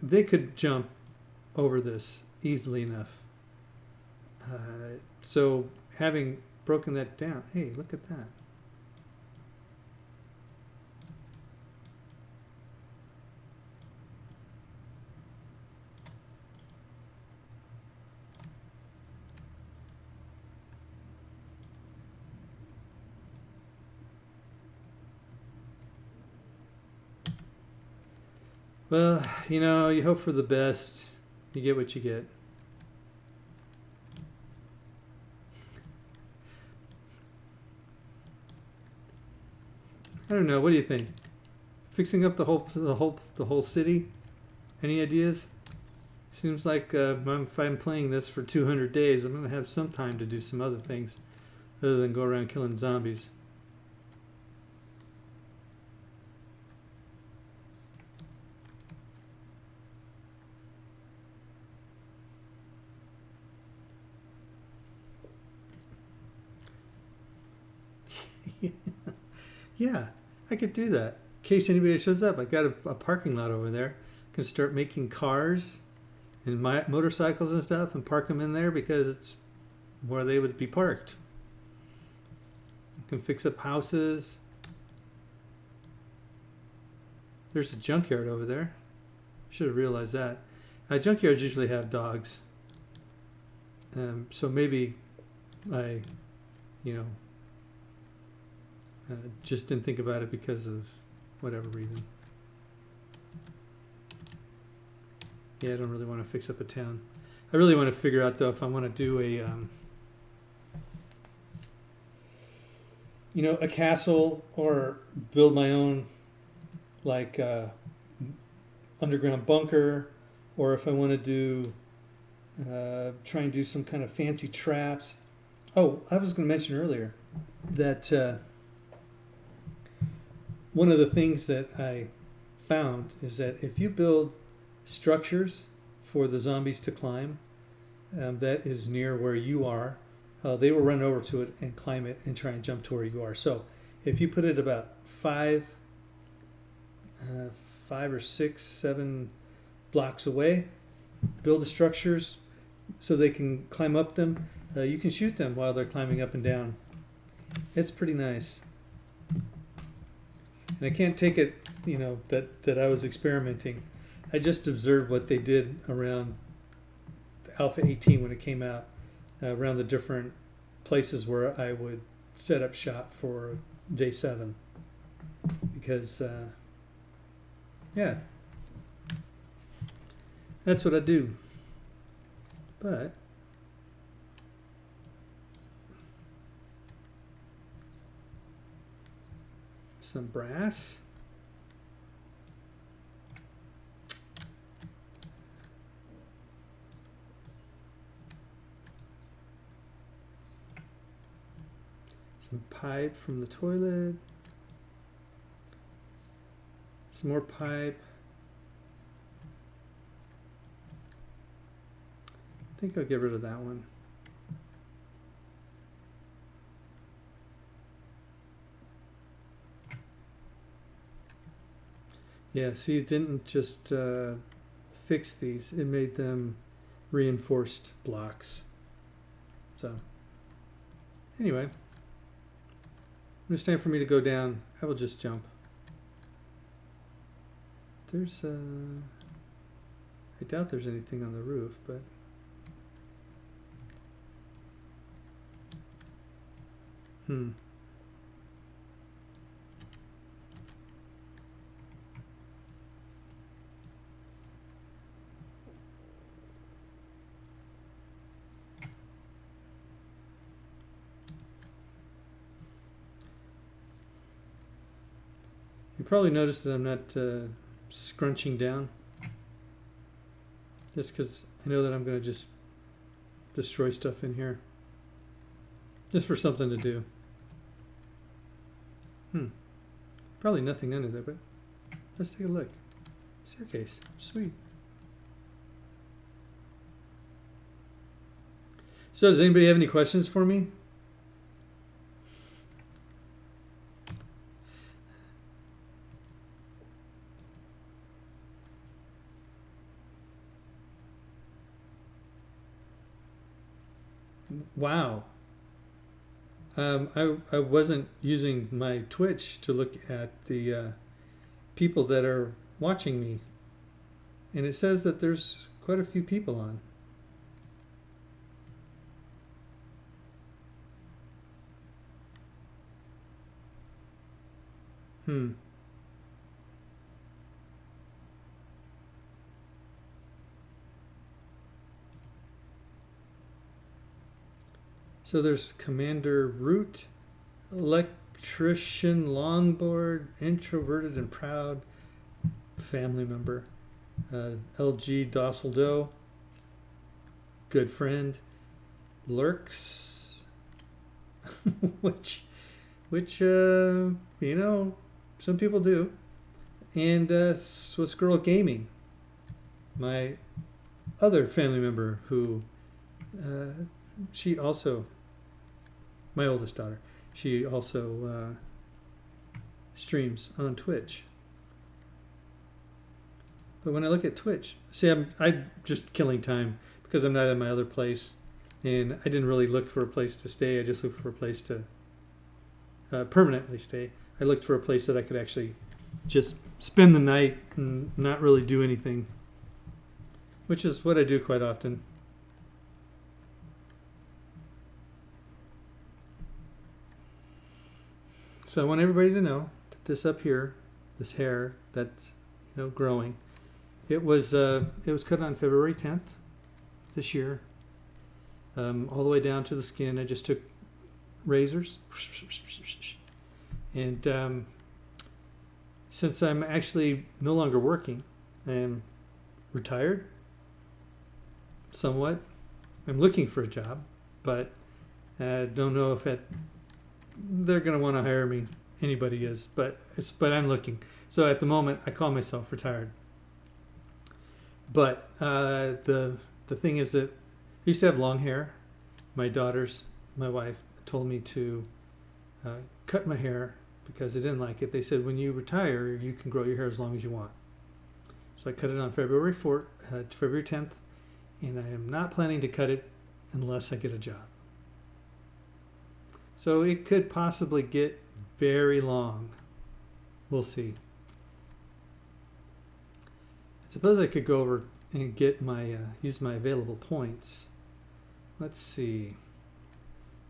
they could jump over this easily enough. So having broken that down, hey, look at that. Well, you know, you hope for the best. You get what you get. I don't know. What do you think? Fixing up the whole city? Any ideas? Seems like if I'm playing this for 200 days, I'm going to have some time to do some other things other than go around killing zombies. Yeah, I could do that. In case anybody shows up, I've got a parking lot over there. I can start making cars and motorcycles and stuff and park them in there because it's where they would be parked. I can fix up houses. There's a junkyard over there. Should have realized that. Junkyards usually have dogs. So maybe I, you know, just didn't think about it because of whatever reason. Yeah, I don't really want to fix up a town. I really want to figure out though if I want to do a, you know, a castle or build my own like underground bunker, or if I want to do try and do some kind of fancy traps. Oh, I was going to mention earlier that one of the things that I found is that if you build structures for the zombies to climb that is near where you are, they will run over to it and climb it and try and jump to where you are. So if you put it about 5 or 6, 7 blocks away, build the structures so they can climb up them. You can shoot them while they're climbing up and down. It's pretty nice. And I can't take it, you know, that I was experimenting. I just observed what they did around Alpha 18 when it came out, around the different places where I would set up shop for day 7. Because, yeah, that's what I do. But some brass. Some pipe from the toilet. Some more pipe. I think I'll get rid of that one. Yeah, see, it didn't just fix these. It made them reinforced blocks. So, anyway. When it's time for me to go down, I will just jump. There's I doubt there's anything on the roof, but you probably noticed that I'm not scrunching down, just because I know that I'm going to just destroy stuff in here, just for something to do. Probably nothing under there, but let's take a look. Staircase, sweet. So does anybody have any questions for me? Wow. I wasn't using my Twitch to look at the people that are watching me. And it says that there's quite a few people on. So there's Commander Root, Electrician Longboard, Introverted and Proud, Family Member, LG Docile Doe, Good Friend, Lurks, which you know, some people do, and Swiss Girl Gaming, my other family member who she also, my oldest daughter, she also streams on Twitch. But when I look at Twitch, see, I'm just killing time because I'm not in my other place, and I didn't really look for a place to stay. I just looked for a place to permanently stay. I looked for a place that I could actually just spend the night and not really do anything, which is what I do quite often. So I want everybody to know that this up here, this hair that's growing, it was cut on February 10th this year, all the way down to the skin. I just took razors, and since I'm actually no longer working, I'm retired somewhat. I'm looking for a job, but I don't know if they're going to want to hire me. Anybody is, but I'm looking. So at the moment, I call myself retired. But the thing is that I used to have long hair. My wife told me to cut my hair because I didn't like it. They said when you retire, you can grow your hair as long as you want. So I cut it on February 10th, and I am not planning to cut it unless I get a job. So it could possibly get very long. We'll see. I suppose I could go over and get use my available points. Let's see.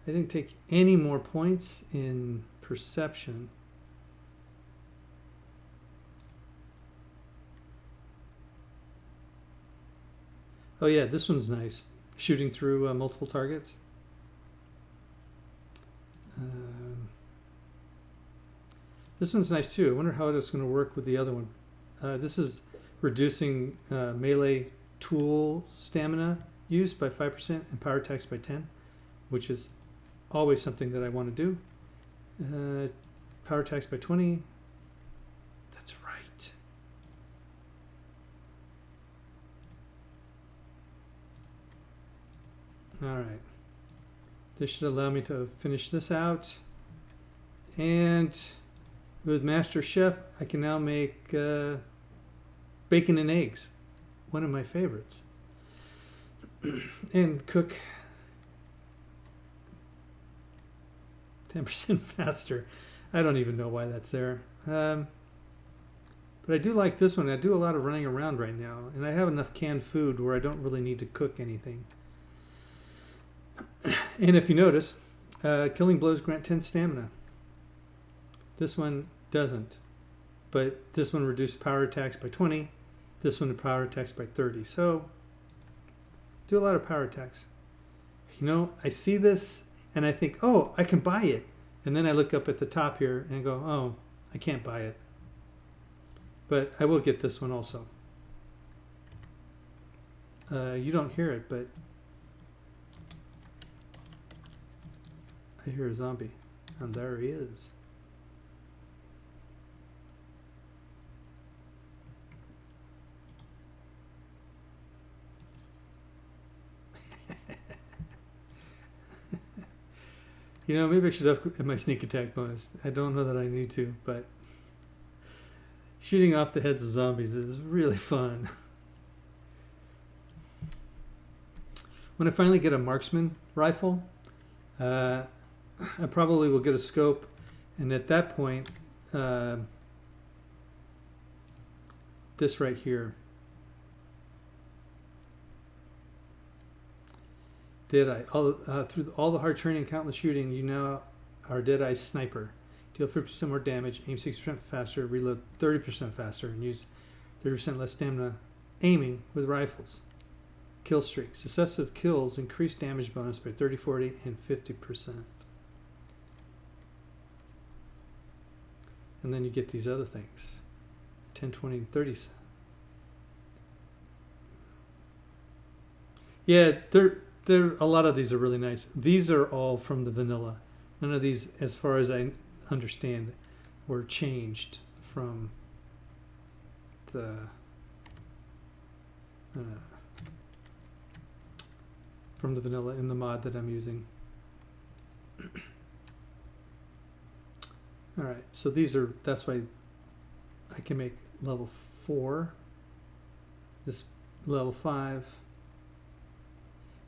I didn't take any more points in perception. Oh yeah, this one's nice. Shooting through multiple targets. This one's nice too. I wonder how it's going to work with the other one. This is reducing melee tool stamina use by 5% and power attacks by 10, which is always something that I want to do. Power attacks by 20. That's right. All right. This should allow me to finish this out. And with Master Chef, I can now make bacon and eggs, one of my favorites, and cook 10% faster. I don't even know why that's there. But I do like this one. I do a lot of running around right now, and I have enough canned food where I don't really need to cook anything. And if you notice, killing blows grant 10 stamina. This one doesn't. But this one reduced power attacks by 20. This one power attacks by 30. So, do a lot of power attacks. You know, I see this and I think, oh, I can buy it. And then I look up at the top here and go, oh, I can't buy it. But I will get this one also. You don't hear it, but I hear a zombie. And there he is. You know, maybe I should up my sneak attack bonus. I don't know that I need to, but shooting off the heads of zombies is really fun. When I finally get a marksman rifle, I probably will get a scope, and at that point, this right here. Deadeye. Through all the hard training and countless shooting, you now are Deadeye Sniper. Deal 50% more damage, aim 60% faster, reload 30% faster, and use 30% less stamina aiming with rifles. Kill streak. Successive kills increase damage bonus by 30, 40, and 50%. And then you get these other things. 10, 20, and 30. Yeah, a lot of these are really nice. These are all from the vanilla. None of these, as far as I understand, were changed from the vanilla in the mod that I'm using. All right, so that's why I can make level 4, this level 5.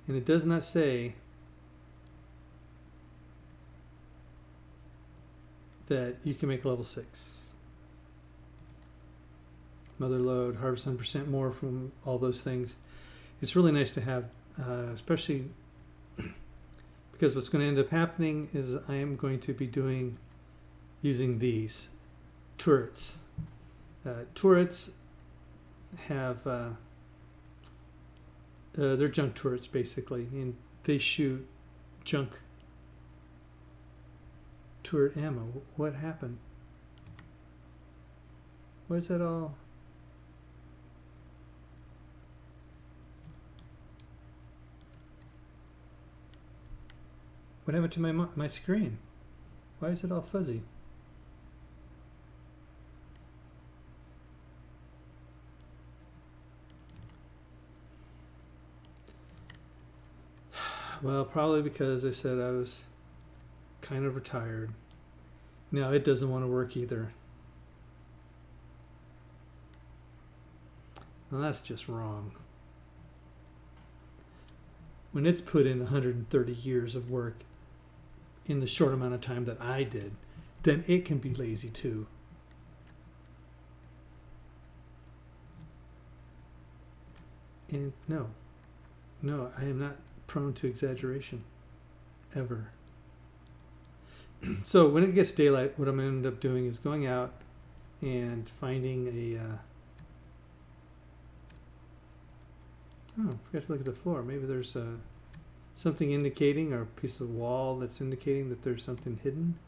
And it does not say that you can make level 6. Mother load, harvest 100% more from all those things. It's really nice to have, especially because what's going to end up happening is I am going to be using these turrets. Turrets have they're junk turrets basically, and they shoot junk turret ammo. What happened? Why is that all? What happened to my screen? Why is it all fuzzy? Well, probably because I said I was kind of retired. Now it doesn't want to work either. Well, that's just wrong. When it's put in 130 years of work in the short amount of time that I did, then it can be lazy too. And no, I am not prone to exaggeration, ever. So when it gets daylight, what I'm going to end up doing is going out and finding a oh, I forgot to look at the floor. Maybe there's something indicating, or a piece of wall that's indicating that there's something hidden.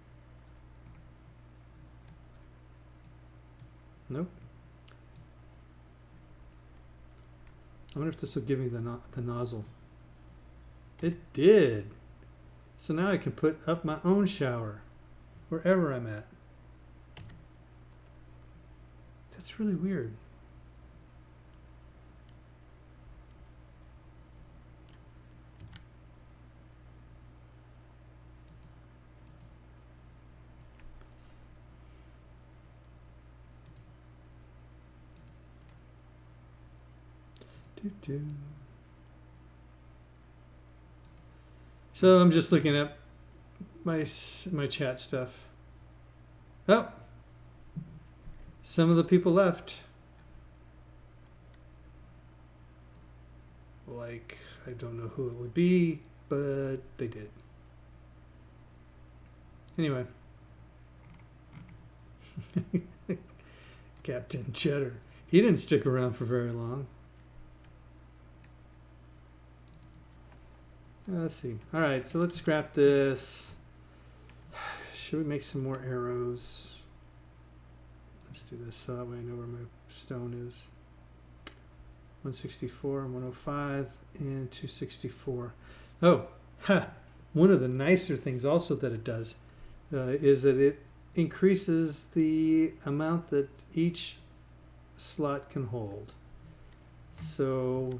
Nope. I wonder if this will give me the nozzle. It did. So now I can put up my own shower wherever I'm at. That's really weird. So I'm just looking at my chat stuff. Oh, some of the people left. Like, I don't know who it would be, but they did. Anyway. Captain Cheddar. He didn't stick around for very long. Let's see. All right, so let's scrap this. Should we make some more arrows? Let's do this so that way I know where my stone is. 164, 105, and 264. Oh, one of the nicer things also that it does is that it increases the amount that each slot can hold. So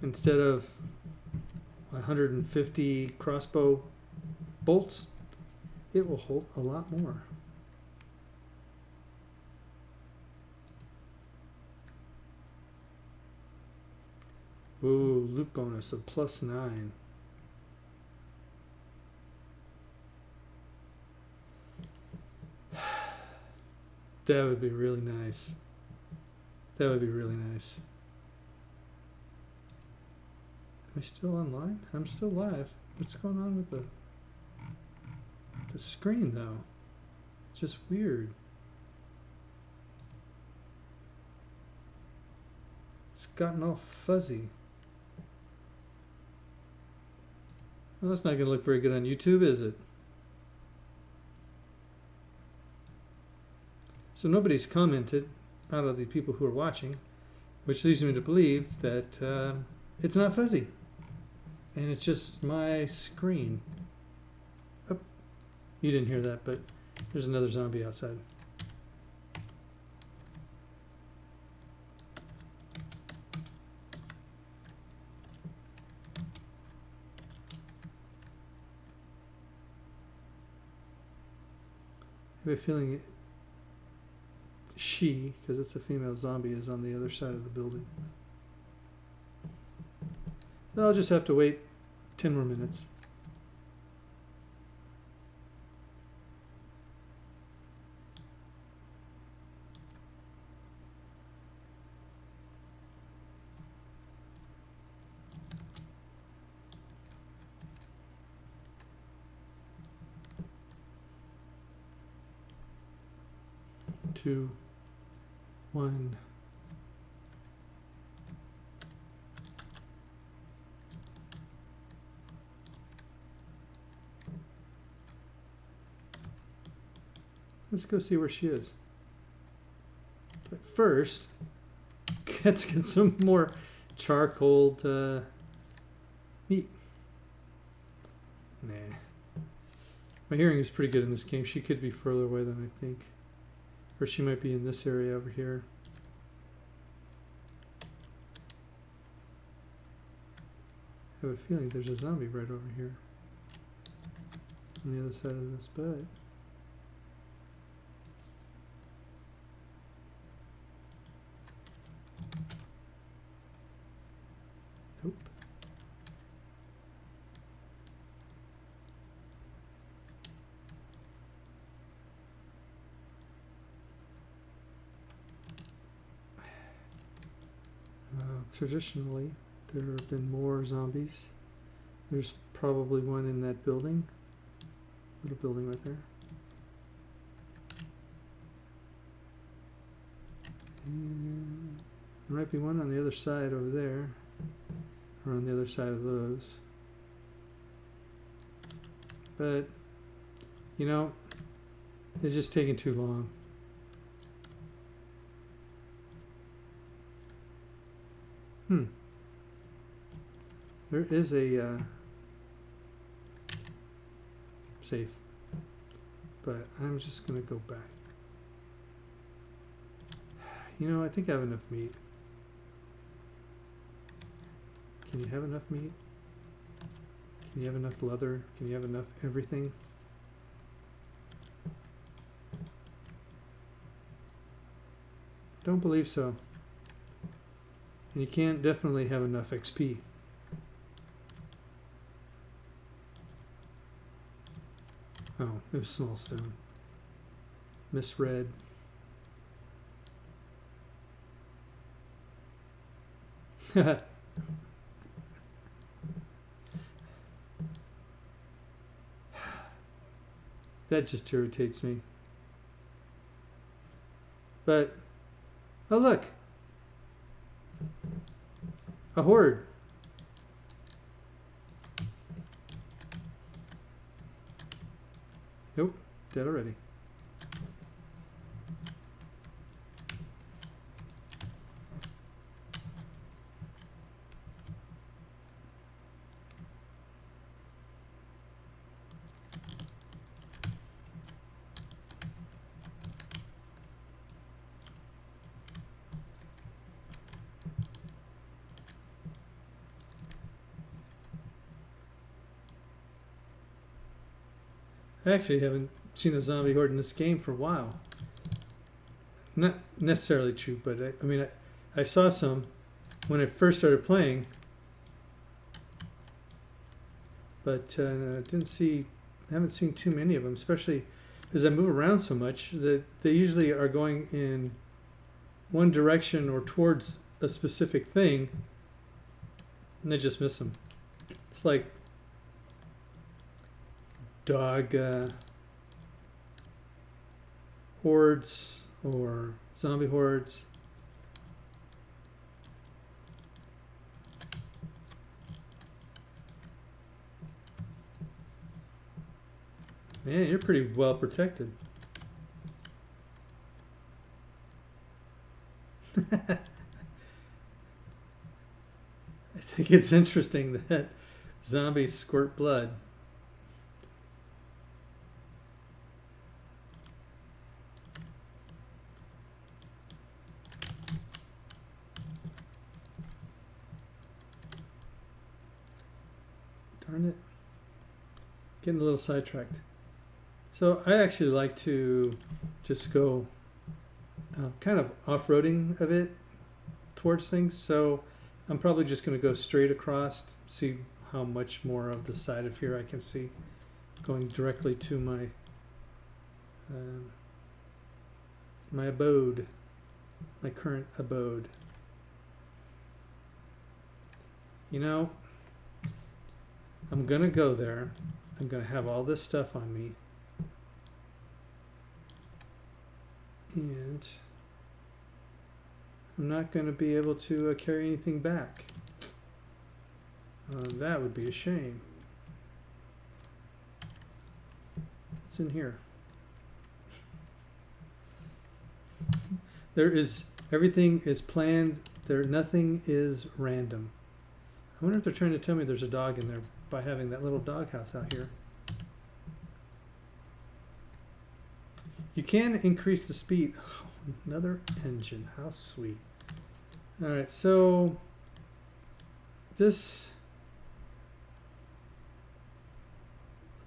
instead of 150 crossbow bolts, it will hold a lot more. Ooh, loot bonus of +9. That would be really nice. That would be really nice. Am I still online? I'm still live. What's going on with the screen though? It's just weird. It's gotten all fuzzy. Well, that's not going to look very good on YouTube, is it? So nobody's commented out of the people who are watching, which leads me to believe that it's not fuzzy. And it's just my screen. Oh, you didn't hear that, but there's another zombie outside. I have a feeling she, because it's a female zombie, is on the other side of the building. So I'll just have to wait 10 more minutes. Two, one. Let's go see where she is. But first, let's get some more charcoal meat. Nah. My hearing is pretty good in this game. She could be further away than I think. Or she might be in this area over here. I have a feeling there's a zombie right over here. On the other side of this bed. Nope. Traditionally, there have been more zombies. There's probably one in that building. Little building right there. And there might be one on the other side over there. Or on the other side of those. But, you know, it's just taking too long. There is a safe, but I'm just going to go back. You know, I think I have enough meat. Can you have enough meat? Can you have enough leather? Can you have enough everything? Don't believe so. And you can't definitely have enough XP. Oh, it was small stone. misread. That just irritates me. But, oh look, a horde. Nope, dead already. I actually haven't seen a zombie horde in this game for a while. Not necessarily true, but I mean, I saw some when I first started playing, but haven't seen too many of them, especially as I move around so much that they usually are going in one direction or towards a specific thing, and I just miss them. It's like dog hordes or zombie hordes. Man, you're pretty well protected. I think it's interesting that zombies squirt blood. Darn it. Getting a little sidetracked. So I actually like to just go kind of off-roading a bit towards things. So I'm probably just going to go straight across, see how much more of the side of here I can see, going directly to my my abode, my current abode. You know, I'm going to go there. I'm going to have all this stuff on me. And I'm not going to be able to carry anything back. That would be a shame. What's in here? Everything is planned. Nothing is random. I wonder if they're trying to tell me there's a dog in there by having that little doghouse out here. You can increase the speed. Oh, another engine. How sweet. All right, so this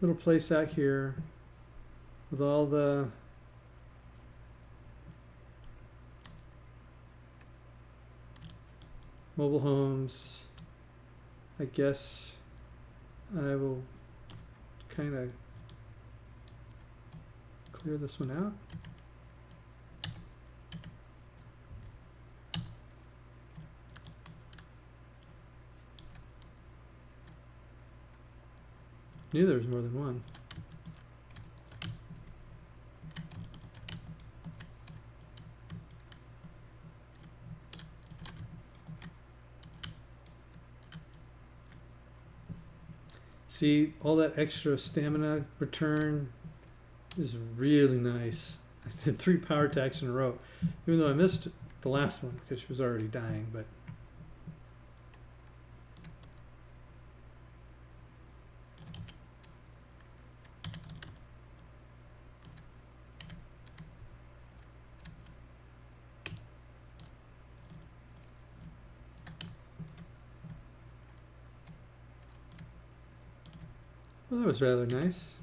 little place out here with all the mobile homes, I guess I will kind of clear this one out. Knew there was more than one. See, all that extra stamina return is really nice. I did 3 power attacks in a row, even though I missed the last one because she was already dying, but well, that was rather nice.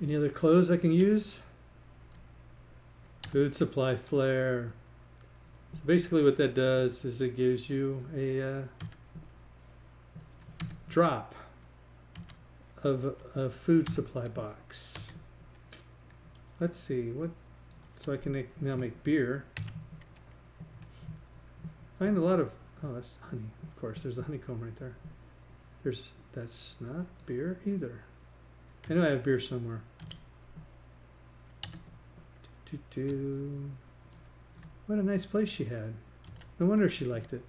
Any other clothes I can use? Food supply flare. So basically what that does is it gives you a drop of a food supply box. Let's see what. So I can now make beer. Find a lot of. Oh, that's honey. Of course, there's the honeycomb right there. That's not beer either. I know I have beer somewhere. What a nice place she had. No wonder she liked it.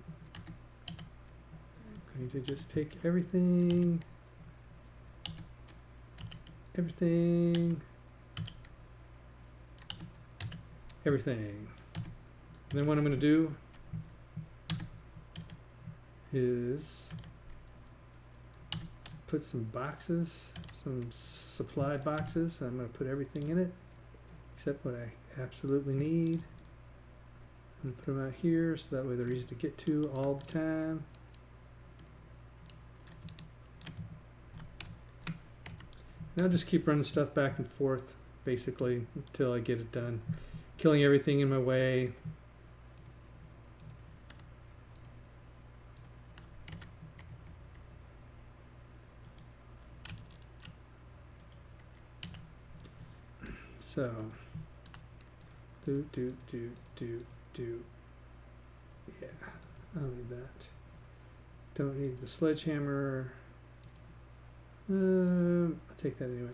I'm going to just take everything. Everything. And then what I'm going to do is put some boxes, some supply boxes. I'm going to put everything in it except what I absolutely need. And put them out here so that way they're easy to get to all the time. And I'll just keep running stuff back and forth basically until I get it done. Killing everything in my way. So, do. Yeah, I'll need that. Don't need the sledgehammer. I'll take that anyway.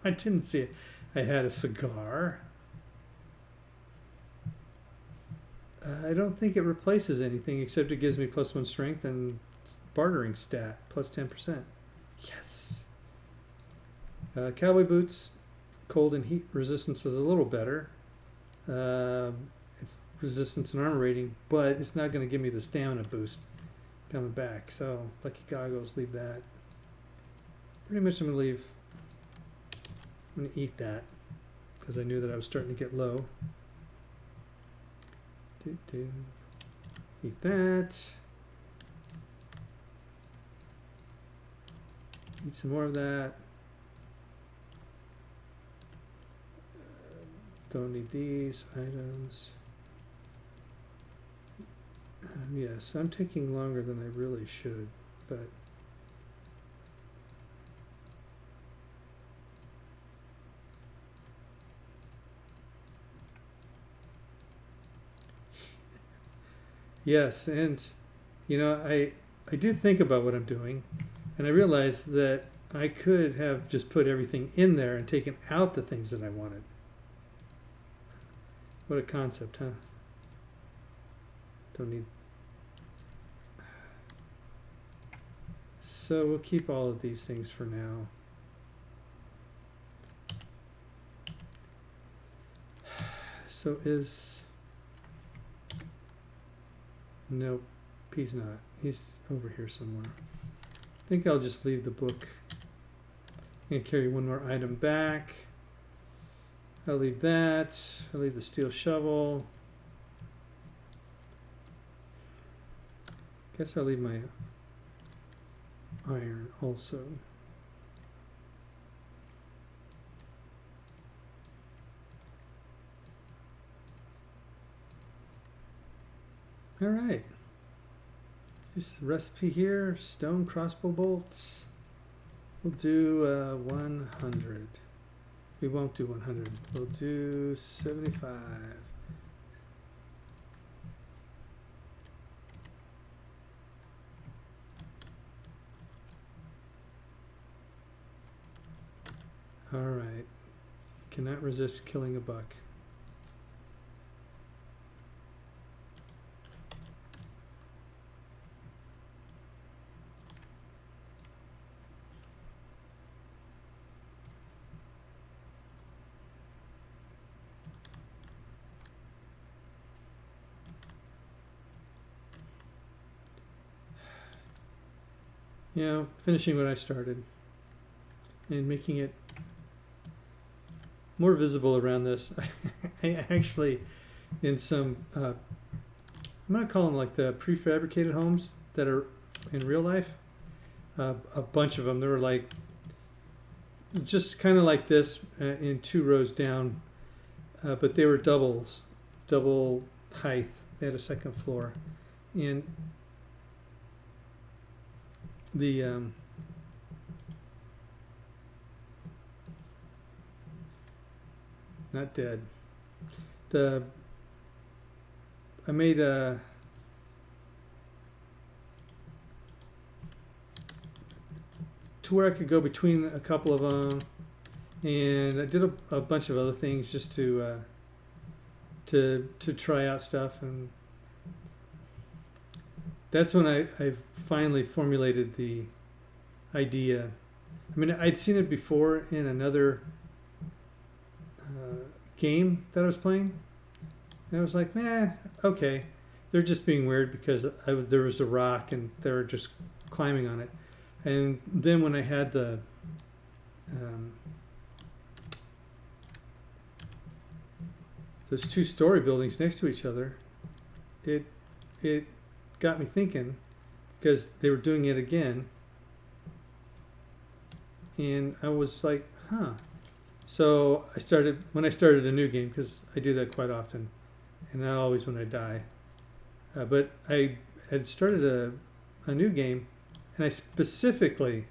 I didn't see it. I had a cigar. I don't think it replaces anything except it gives me +1 strength and bartering stat +10%. Yes. Cowboy boots, cold and heat resistance is a little better. Resistance and armor rating, but it's not going to give me the stamina boost coming back. So lucky goggles, leave that. Pretty much I'm going to leave. I'm going to eat that because I knew that I was starting to get low. Eat that. Eat some more of that. Don't need these items. Yes, I'm taking longer than I really should, but yes, and you know, I do think about what I'm doing, and I realize that I could have just put everything in there and taken out the things that I wanted. What a concept, huh? Don't need. So we'll keep all of these things for now. So is. Nope, he's not. He's over here somewhere. I think I'll just leave the book. I'm going to carry one more item back. I'll leave that. I'll leave the steel shovel. Guess I'll leave my iron also. All right. Just a recipe here. Stone crossbow bolts. We'll do 100. We won't do 100. We'll do 75. All right. Cannot resist killing a buck. You know, finishing what I started and making it more visible around this. I actually, in some, I'm going to call them like the prefabricated homes that are in real life, a bunch of them. They were like, just kind of like this in 2 rows down, but they were double height. They had a second floor. And the not dead. I made a to where I could go between a couple of them, and I did a bunch of other things just to try out stuff, and that's when I finally formulated the idea. I mean, I'd seen it before in another game that I was playing, and I was like, okay, they're just being weird because there was a rock and they were just climbing on it. And then when I had the those two story buildings next to each other, it got me thinking, because they were doing it again, and I was like, So when I started a new game, because I do that quite often, and not always when I die, but I had started a new game, and I specifically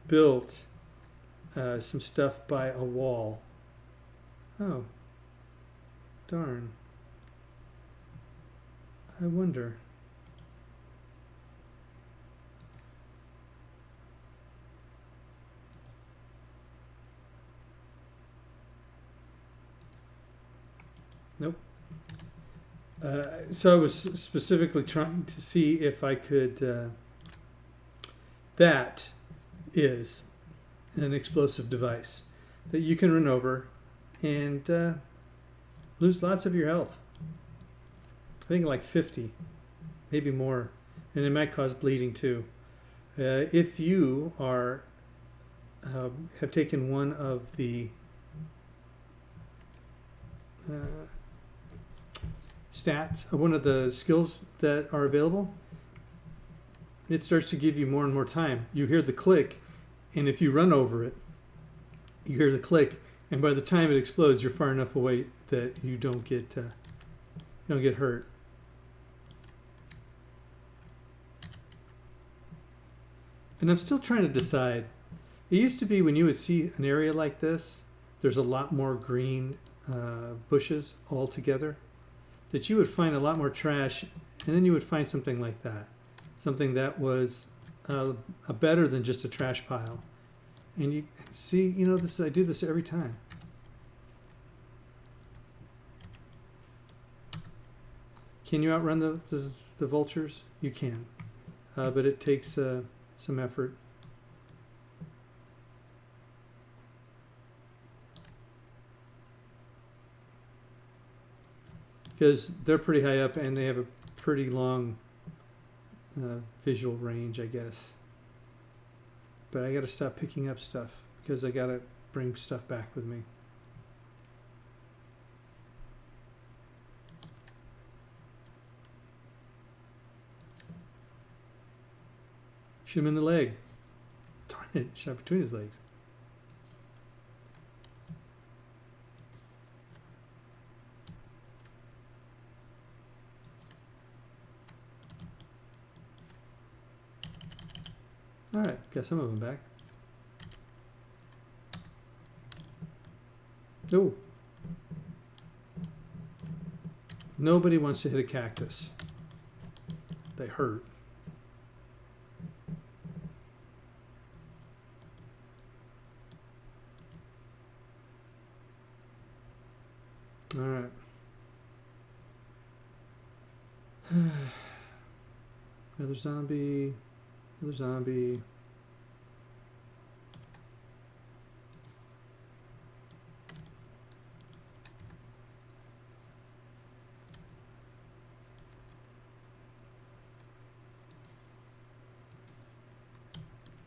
built some stuff by a wall. Oh, darn. I wonder. Nope. So I was specifically trying to see if I could. That is an explosive device that you can run over and lose lots of your health. I think like 50, maybe more, and it might cause bleeding too. If you are have taken one of the stats, one of the skills that are available, it starts to give you more and more time. You hear the click, and if you run over it, you hear the click, and by the time it explodes, you're far enough away that you don't get hurt. And I'm still trying to decide. It used to be when you would see an area like this, there's a lot more green bushes all together, that you would find a lot more trash, and then you would find something like that. Something that was better than just a trash pile. And you see, this. I do this every time. Can you outrun the vultures? You can, but it takes some effort. Because they're pretty high up and they have a pretty long visual range, I guess. But I got to stop picking up stuff because I got to bring stuff back with me. Shoot him in the leg. Darn it, shot between his legs. Alright, got some of them back. Oh. Nobody wants to hit a cactus. They hurt. Alright. Another zombie. Another zombie.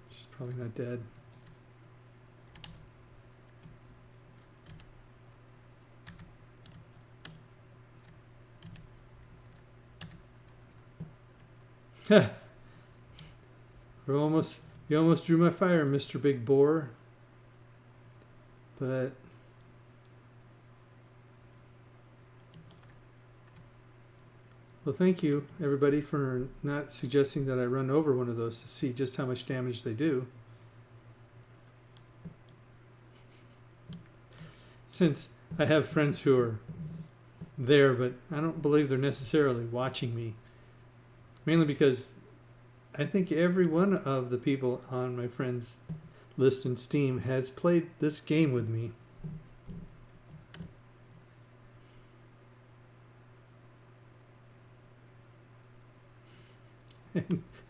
She's probably not dead. You almost drew my fire, Mr. Big Boar. But well, thank you everybody for not suggesting that I run over one of those to see just how much damage they do. since I have friends who are there, but I don't believe they're necessarily watching me. Mainly because I think every one of the people on my friends list in Steam has played this game with me.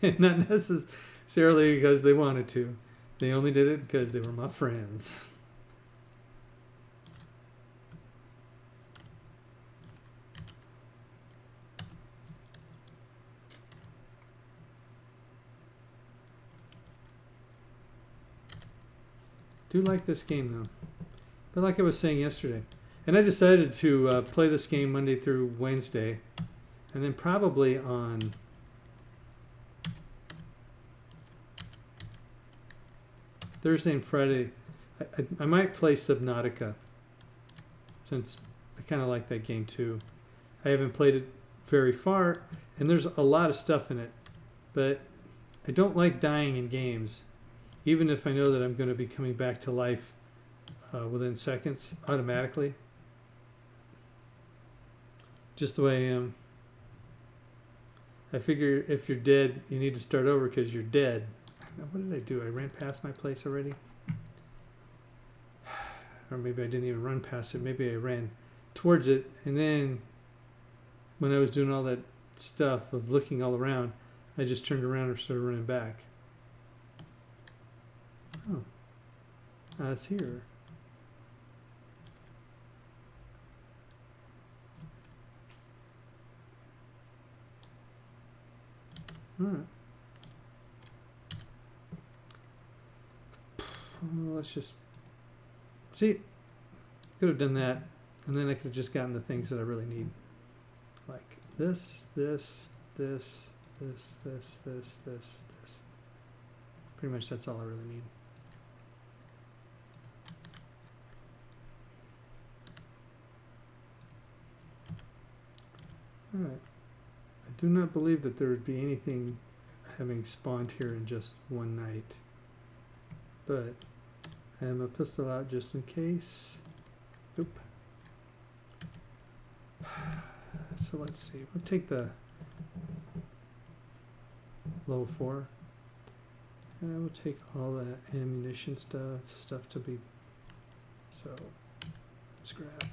And not necessarily because they wanted to. They only did it because they were my friends. Do like this game though. But like I was saying yesterday, and I decided to play this game Monday through Wednesday, and then probably on Thursday and Friday, I might play Subnautica, since I kind of like that game too. I haven't played it very far, and there's a lot of stuff in it, but I don't like dying in games, even if I know that I'm going to be coming back to life within seconds, automatically. Just the way I am. I figure if you're dead, you need to start over because you're dead. What did I do? I ran past my place already? Or maybe I didn't even run past it. Maybe I ran towards it, and then when I was doing all that stuff of looking all around, I just turned around and started running back. Oh. It's here. Alright. Let's just see. Could have done that, and then I could have just gotten the things that I really need, like this. Pretty much that's all I really need. All right. I do not believe that there would be anything having spawned here in just one night, but I have a pistol out just in case. Oop. So let's see. We'll take the level 4. And we'll take all that ammunition stuff to be. So scrap.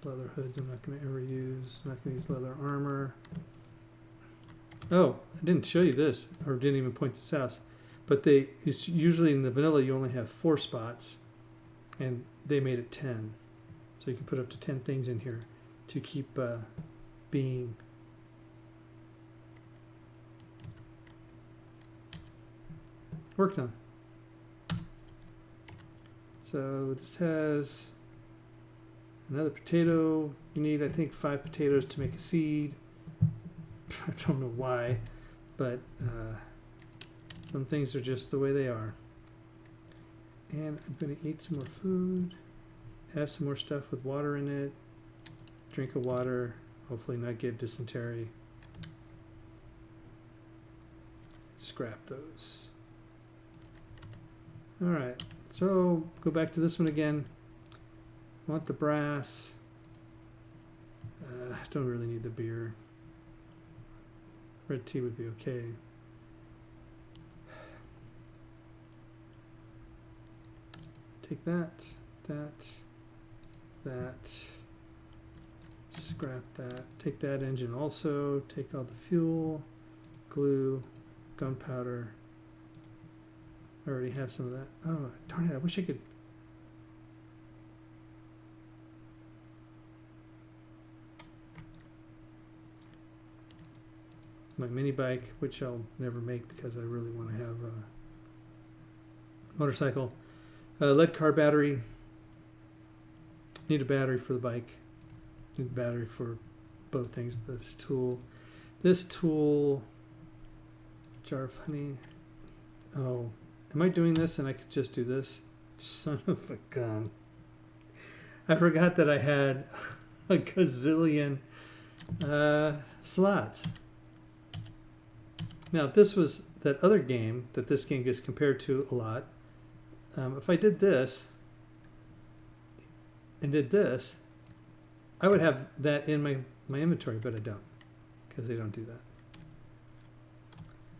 Leather hoods I'm not going to ever use. I'm not going to use leather armor. Oh, I didn't show you this, or didn't even point this out. But it's usually in the vanilla you only have 4 spots, and they made it 10. So you can put up to 10 things in here to keep being worked on. So this has another potato. You need, I think, 5 potatoes to make a seed. I don't know why, but some things are just the way they are. And I'm going to eat some more food, have some more stuff with water in it, drink of water, hopefully not get dysentery. Scrap those. Alright, so go back to this one again. Want the brass. Don't really need the beer. Red tea would be okay. Take that. Scrap that. Take that engine also. Take all the fuel, glue, gunpowder. I already have some of that. Oh, darn it. I wish I could. My mini bike, which I'll never make because I really want to have a motorcycle. Lead car battery. Need a battery for the bike. Need a battery for both things. This tool, jar of honey. Oh, am I doing this and I could just do this? Son of a gun. I forgot that I had a gazillion slots. Now, if this was that other game that this game gets compared to a lot, if I did this and did this, I would have that in my inventory, but I don't, because they don't do that.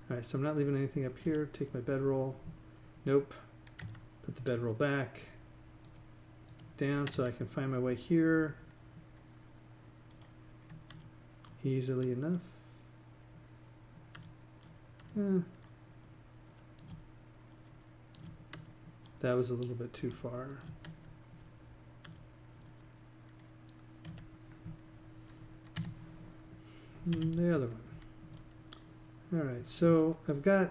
All right, so I'm not leaving anything up here. Take my bedroll. Nope. Put the bedroll back down so I can find my way here easily enough. That was a little bit too far. The other one. All right, so I've got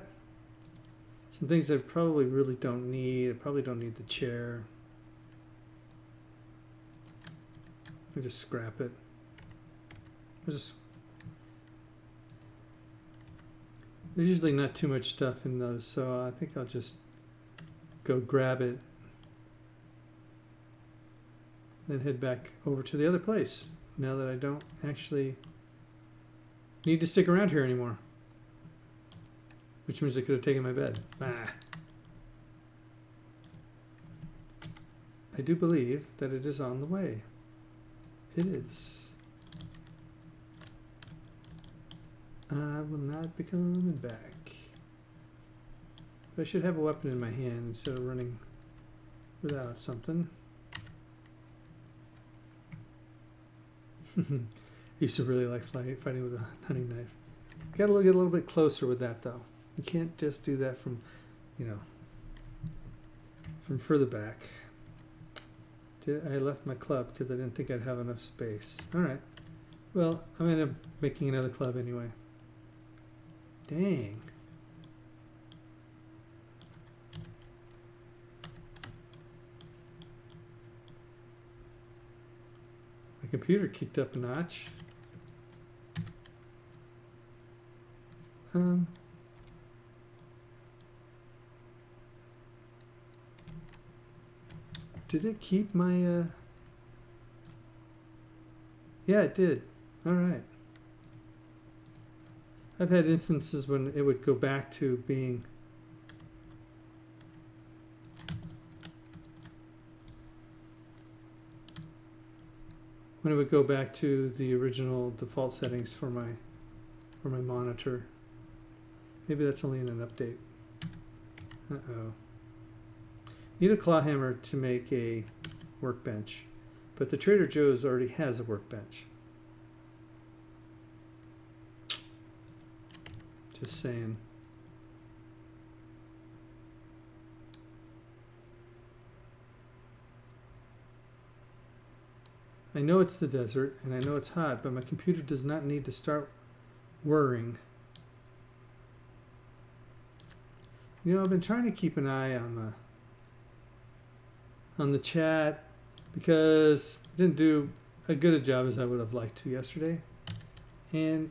some things I probably really don't need. I probably don't need the chair. I just scrap it. There's usually not too much stuff in those, so I think I'll just go grab it, then head back over to the other place now that I don't actually need to stick around here anymore. Which means I could have taken my bed. Ah. I do believe that it is on the way. It is. I will not be coming back. But I should have a weapon in my hand instead of running without something. I used to really like fighting with a hunting knife. Got to get a little bit closer with that though. You can't just do that from, from further back. I left my club because I didn't think I'd have enough space. All right. Well, I'm going to end up making another club anyway. Dang. My computer kicked up a notch. Did it keep my, yeah, it did. All right. I've had instances when it would go back to being the original default settings for my monitor. Maybe that's only in an update. Uh-oh. Need a claw hammer to make a workbench, but the Trader Joe's already has a workbench. Just saying. I know it's the desert and I know it's hot, but my computer does not need to start whirring. I've been trying to keep an eye on the chat because I didn't do as good a job as I would have liked to yesterday, and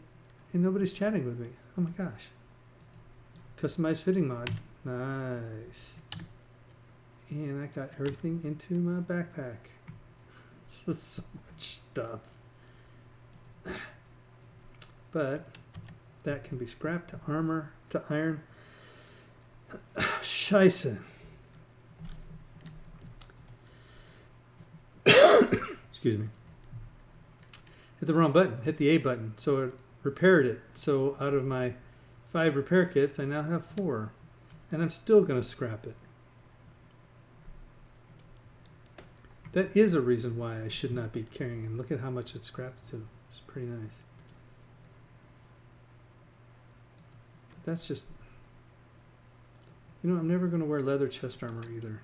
nobody's chatting with me. Oh my gosh. Customized fitting mod. Nice. And I got everything into my backpack. It's just so much stuff. But that can be scrapped to armor, to iron. Scheisse. Excuse me. Hit the wrong button. Hit the A button. So it repaired it. So out of my 5 repair kits, I now have 4. And I'm still going to scrap it. That is a reason why I should not be carrying it. Look at how much it's scrapped to. It's pretty nice. That's just... I'm never going to wear leather chest armor either.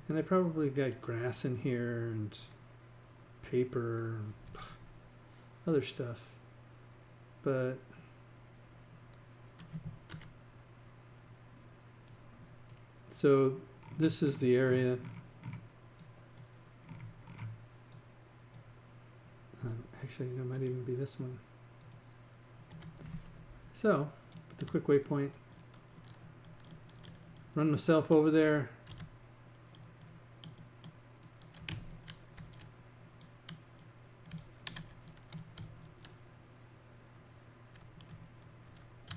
And I probably got grass in here and paper and other stuff. But so this is the area. Actually, it might even be this one. So, put the quick waypoint. Run myself over there.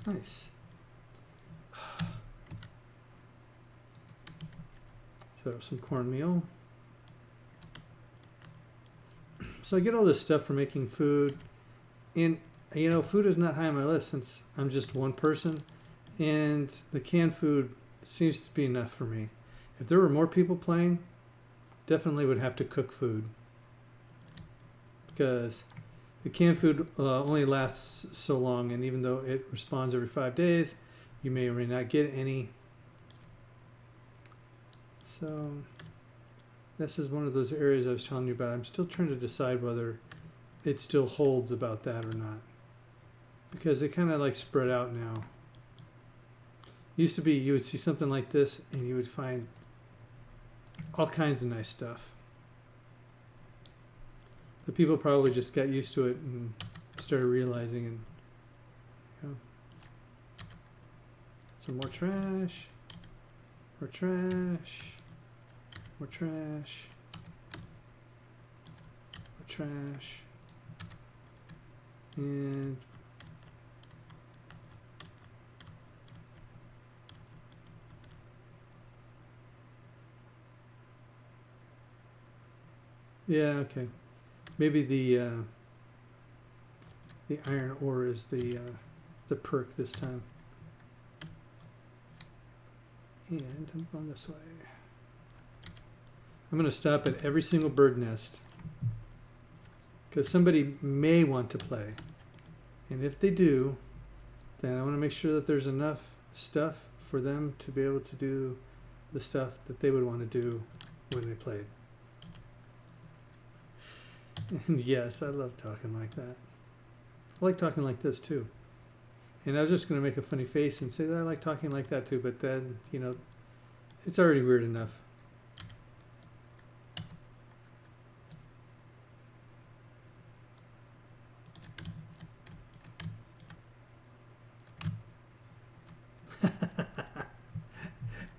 Nice. So some cornmeal. So I get all this stuff for making food, and you know, food is not high on my list since I'm just one person, and the canned food seems to be enough for me. If there were more people playing, definitely would have to cook food, because the canned food only lasts so long, and even though it responds every 5 days, you may or may not get any. So this is one of those areas I was telling you about. I'm still trying to decide whether it still holds about that or not, because they kind of like spread out now. Used to be you would see something like this and you would find all kinds of nice stuff. The people probably just got used to it and started realizing, and you know, some more trash, more trash, more trash, more trash, and yeah, okay. Maybe the iron ore is the perk this time. And I'm going this way. I'm going to stop at every single bird nest, because somebody may want to play. And if they do, then I want to make sure that there's enough stuff for them to be able to do the stuff that they would want to do when they played. And yes, I love talking like that. I like talking like this too. And I was just going to make a funny face and say that I like talking like that too, but then, you know, it's already weird enough.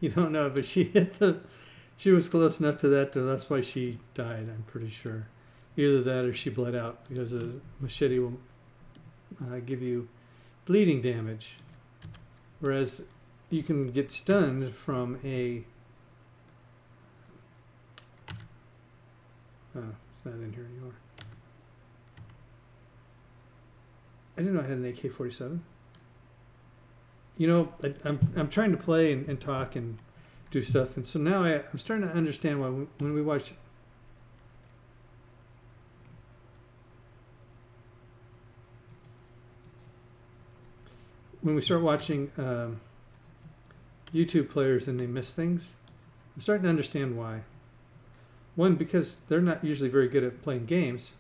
You don't know, but she was close enough to that, that's why she died, I'm pretty sure. Either that or she bled out, because a machete will give you bleeding damage. Whereas you can get stunned from a... Oh, it's not in here anymore. I didn't know I had an AK-47. You know, I'm trying to play and talk and do stuff, and so now I'm starting to understand why when we watch... When we start watching YouTube players and they miss things, I'm starting to understand why. One, because they're not usually very good at playing games.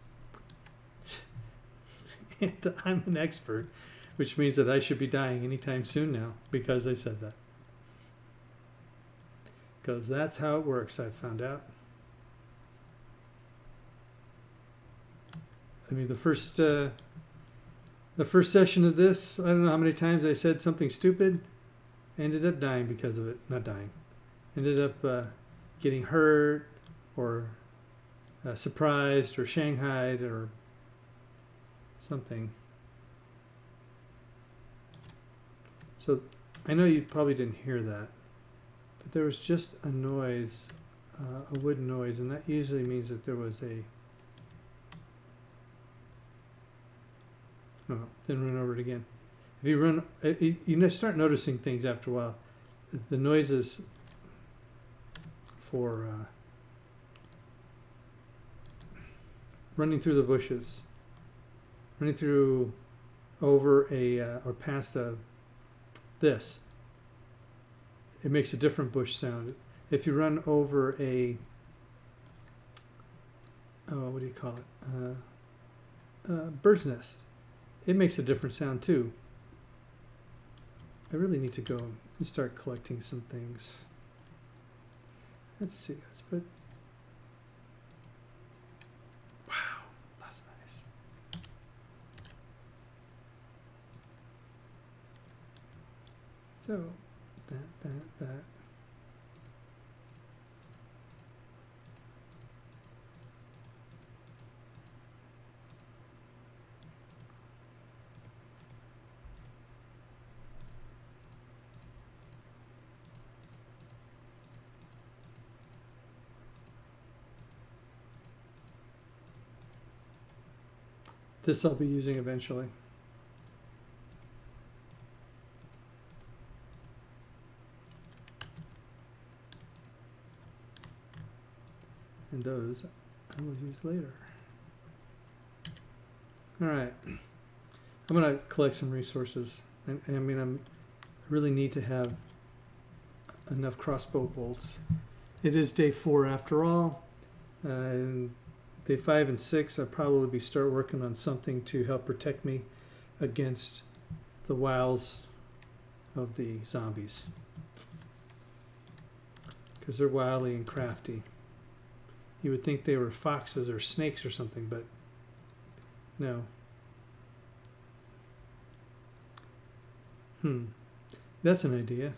And I'm an expert, which means that I should be dying anytime soon now because I said that. Because that's how it works, I've found out. I mean, the first session of this, I don't know how many times I said something stupid. Ended up dying because of it. Not dying. Ended up getting hurt or surprised or shanghaied or something. So I know you probably didn't hear that, but there was just a noise, a wood noise, and that usually means that there was a... Oh, then run over it again. If you run, you start noticing things after a while. The noises for running through the bushes, running through over a or past this. It makes a different bush sound. If you run over a what do you call it? Bird's nest. It makes a different sound too. I really need to go and start collecting some things. Let's see. Let's put... Wow, that's nice. So, that. This I'll be using eventually. And those I will use later. All right. I'm going to collect some resources. I mean, I really need to have enough crossbow bolts. It is day 4 after all. And day 5 and 6, I'll probably start working on something to help protect me against the wiles of the zombies. Because they're wily and crafty. You would think they were foxes or snakes or something, but no. That's an idea.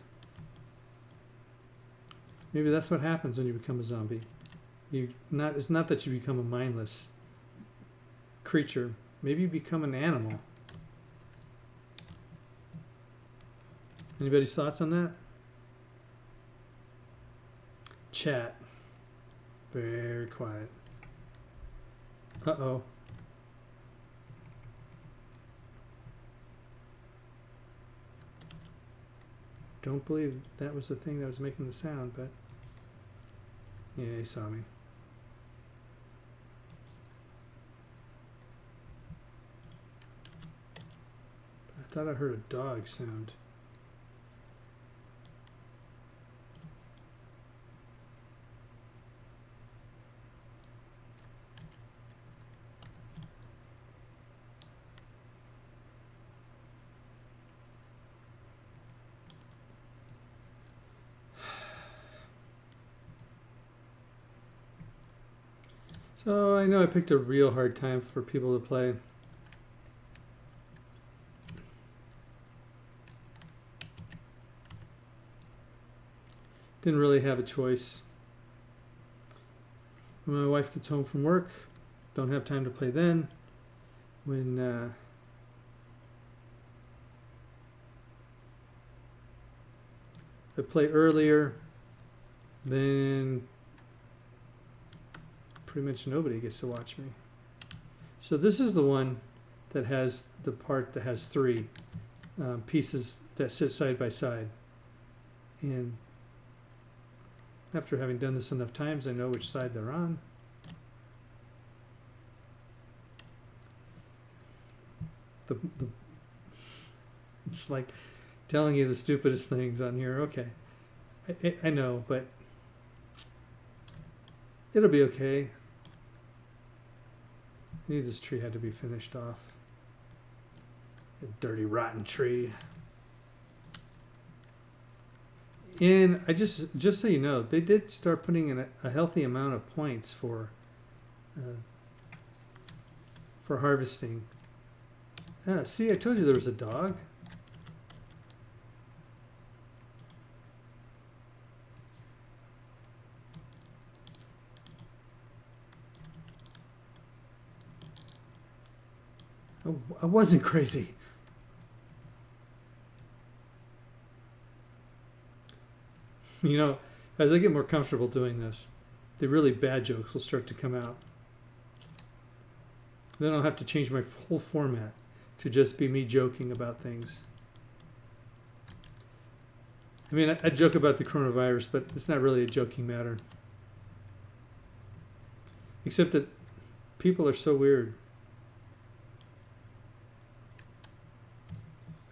Maybe that's what happens when you become a zombie. It's not that you become a mindless creature. Maybe you become an animal. Anybody's thoughts on that? Chat. Very quiet. Uh-oh. Don't believe that was the thing that was making the sound, but yeah, he saw me. I thought I heard a dog sound. So I know I picked a real hard time for people to play. Didn't really have a choice. When my wife gets home from work, don't have time to play then. When I play earlier, then pretty much nobody gets to watch me. So this is the one that has the part that has 3 pieces that sit side by side. And after having done this enough times, I know which side they're on. It's like telling you the stupidest things on here. Okay, I know, but it'll be okay. I knew this tree had to be finished off. A dirty, rotten tree. And I just so you know, they did start putting in a healthy amount of points for harvesting. See, I told you there was a dog. I wasn't crazy. You know, as I get more comfortable doing this, the really bad jokes will start to come out. Then I'll have to change my whole format to just be me joking about things. I mean, I joke about the coronavirus, but it's not really a joking matter. Except that people are so weird.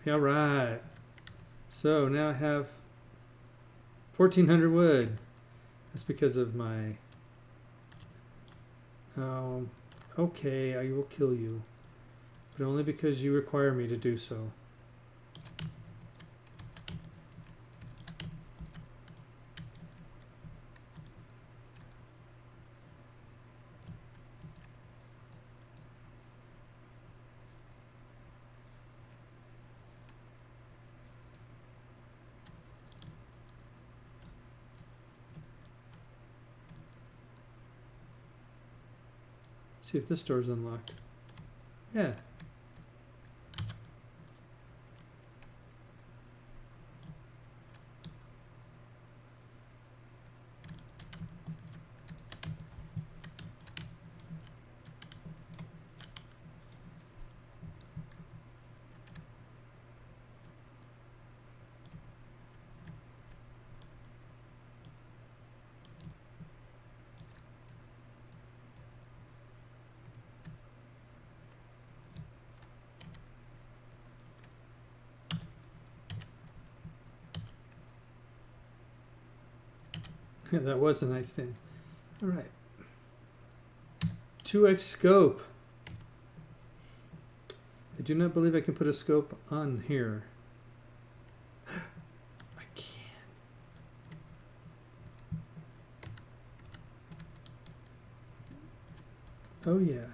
All right. So now I have 1,400 wood. That's because of my... okay, I will kill you. But only because you require me to do so. See if this door's unlocked. Yeah. That was a nightstand. All right. 2x scope. I do not believe I can put a scope on here. I can. Oh yeah.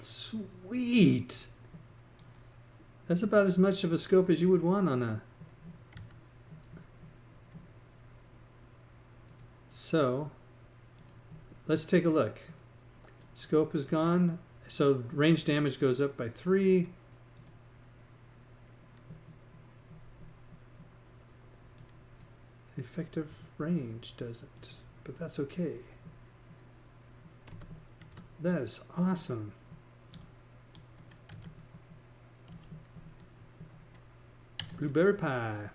Sweet. That's about as much of a scope as you would want on a... So, let's take a look. Scope is gone. So range damage goes up by 3. Effective range doesn't, but that's okay. That is awesome. Blueberry pie.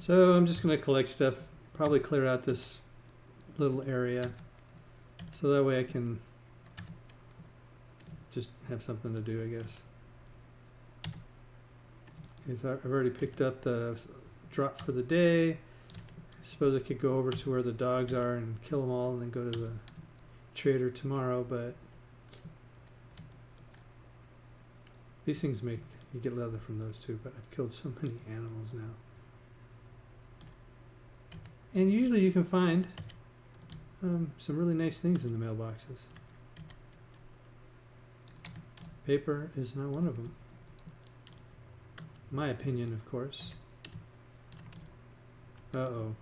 So I'm just going to collect stuff, probably clear out this little area, so that way I can just have something to do, I guess. I've already picked up the drop for the day. I suppose I could go over to where the dogs are and kill them all and then go to the trader tomorrow, but these things make you get leather from those too, but I've killed so many animals now. And usually you can find some really nice things in the mailboxes. Paper is not one of them. My opinion, of course. Uh-oh.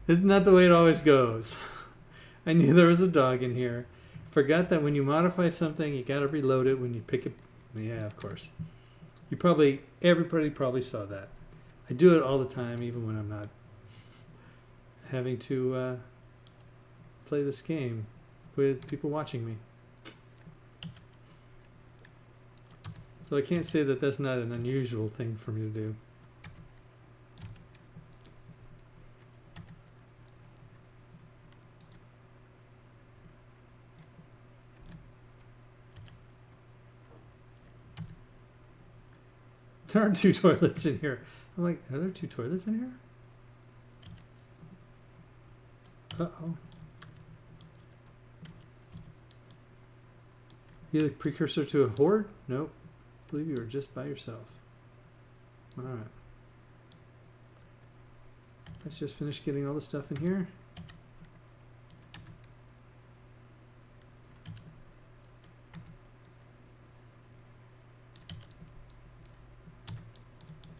Isn't that the way it always goes? I knew there was a dog in here. Forgot that when you modify something, you gotta reload it when you pick it. Yeah, of course. Everybody probably saw that. I do it all the time, even when I'm not having to play this game with people watching me. So I can't say that that's not an unusual thing for me to do. There are 2 toilets in here. I'm like, are there 2 toilets in here? Uh-oh. You the precursor to a horde? Nope. I believe you were just by yourself. Alright. Let's just finish getting all the stuff in here.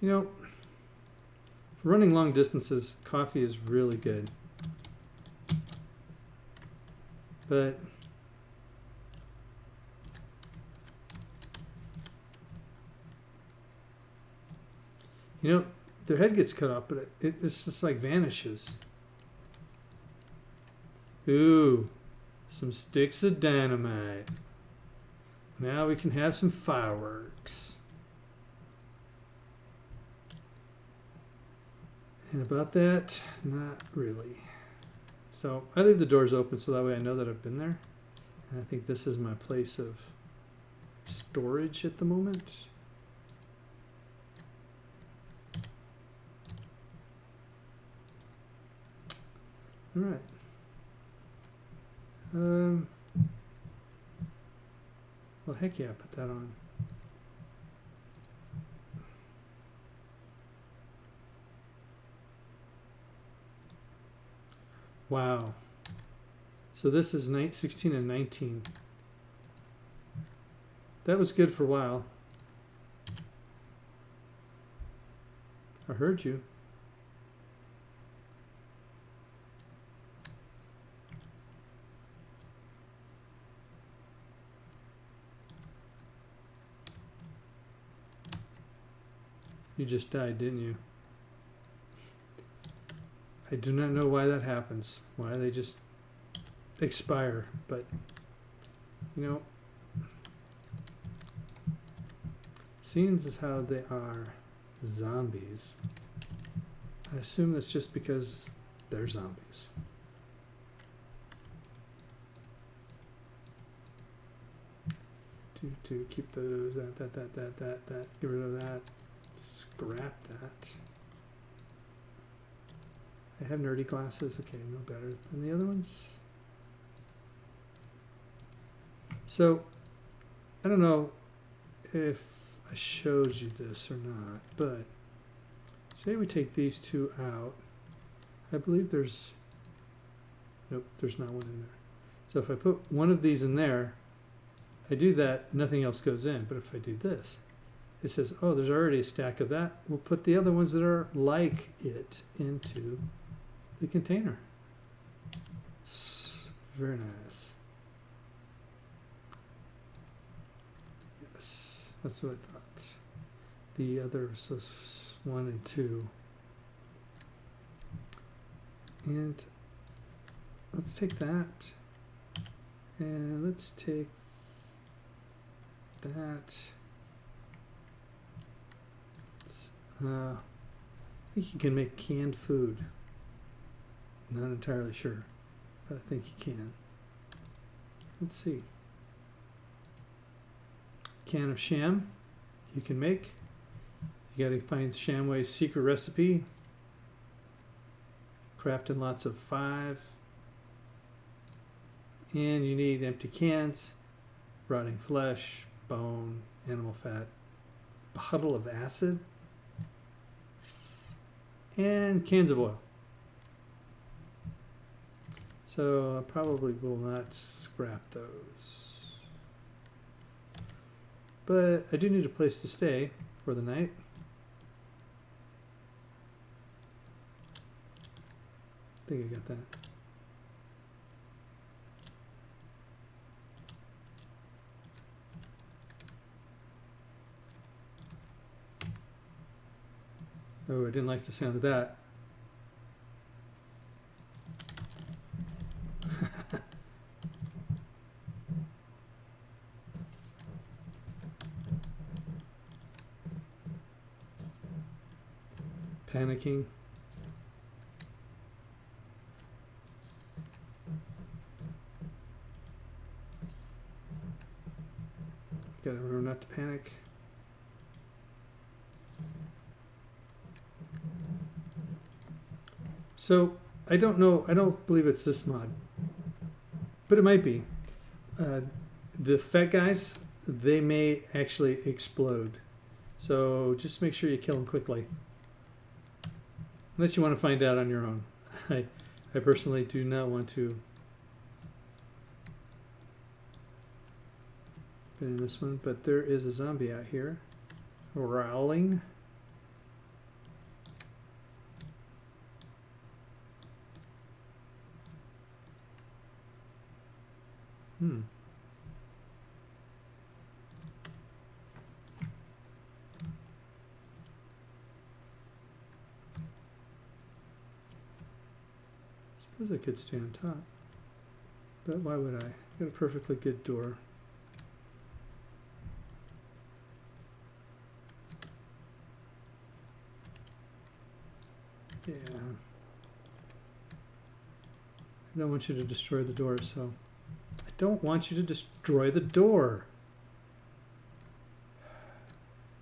You know, for running long distances, coffee is really good. But you know, their head gets cut off, but it's just like vanishes. Ooh, some sticks of dynamite. Now we can have some fireworks. And about that, not really. So I leave the doors open so that way I know that I've been there. And I think this is my place of storage at the moment. All right. Well, heck yeah, put that on. Wow. So this is 16 and 19. That was good for a while. I heard you. You just died, didn't you? I do not know why that happens. Why they just expire, but you know, seeing as how they are zombies, I assume that's just because they're zombies. To keep those, that, get rid of that, scrap that. I have nerdy glasses, okay, no better than the other ones. So, I don't know if I showed you this or not, but say we take these two out. I believe there's, nope, there's not one in there. So if I put one of these in there, I do that, nothing else goes in. But if I do this, it says, oh, there's already a stack of that. We'll put the other ones that are like it into the container. Very nice. Yes, that's what I thought. The others, so 1 and 2. And let's take that. And let's take that. I think you can make canned food. Not entirely sure, but I think you can. Let's see. Can of sham you can make. You got to find ShamWay's secret recipe. Crafting lots of 5. And you need empty cans, rotting flesh, bone, animal fat, bottle of acid, and cans of oil. So I probably will not scrap those. But I do need a place to stay for the night. I think I got that. Oh, I didn't like the sound of that. Panicking. Gotta remember not to panic. So I don't know, I don't believe it's this mod, but it might be. The fat guys, they may actually explode. So just make sure you kill them quickly. Unless you want to find out on your own. I personally do not want to put in this one, but there is a zombie out here growling. Suppose I could stay on top, but why would I? Got a perfectly good door. Yeah. I don't want you to destroy the door, so I don't want you to destroy the door.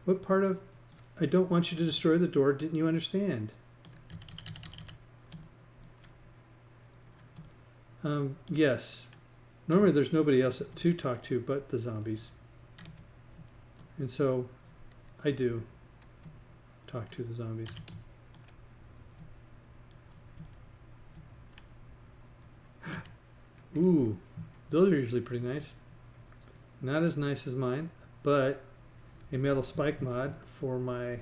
What part of I don't want you to destroy the door didn't you understand? Yes. Normally there's nobody else to talk to but the zombies. And so I do talk to the zombies. Ooh, those are usually pretty nice. Not as nice as mine, but a metal spike mod for my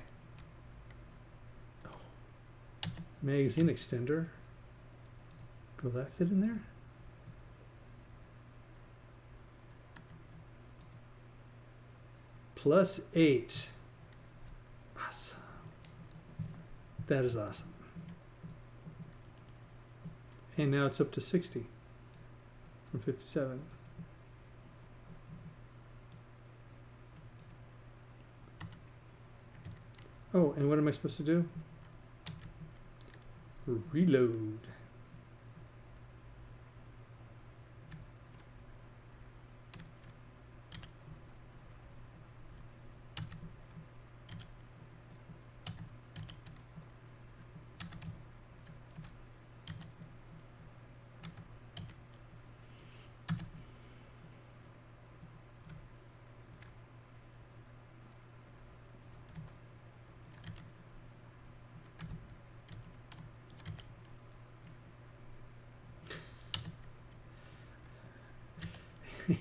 magazine extender. Will that fit in there? +8. Awesome. That is awesome. And now it's up to 60 from 57. Oh, and what am I supposed to do? Reload.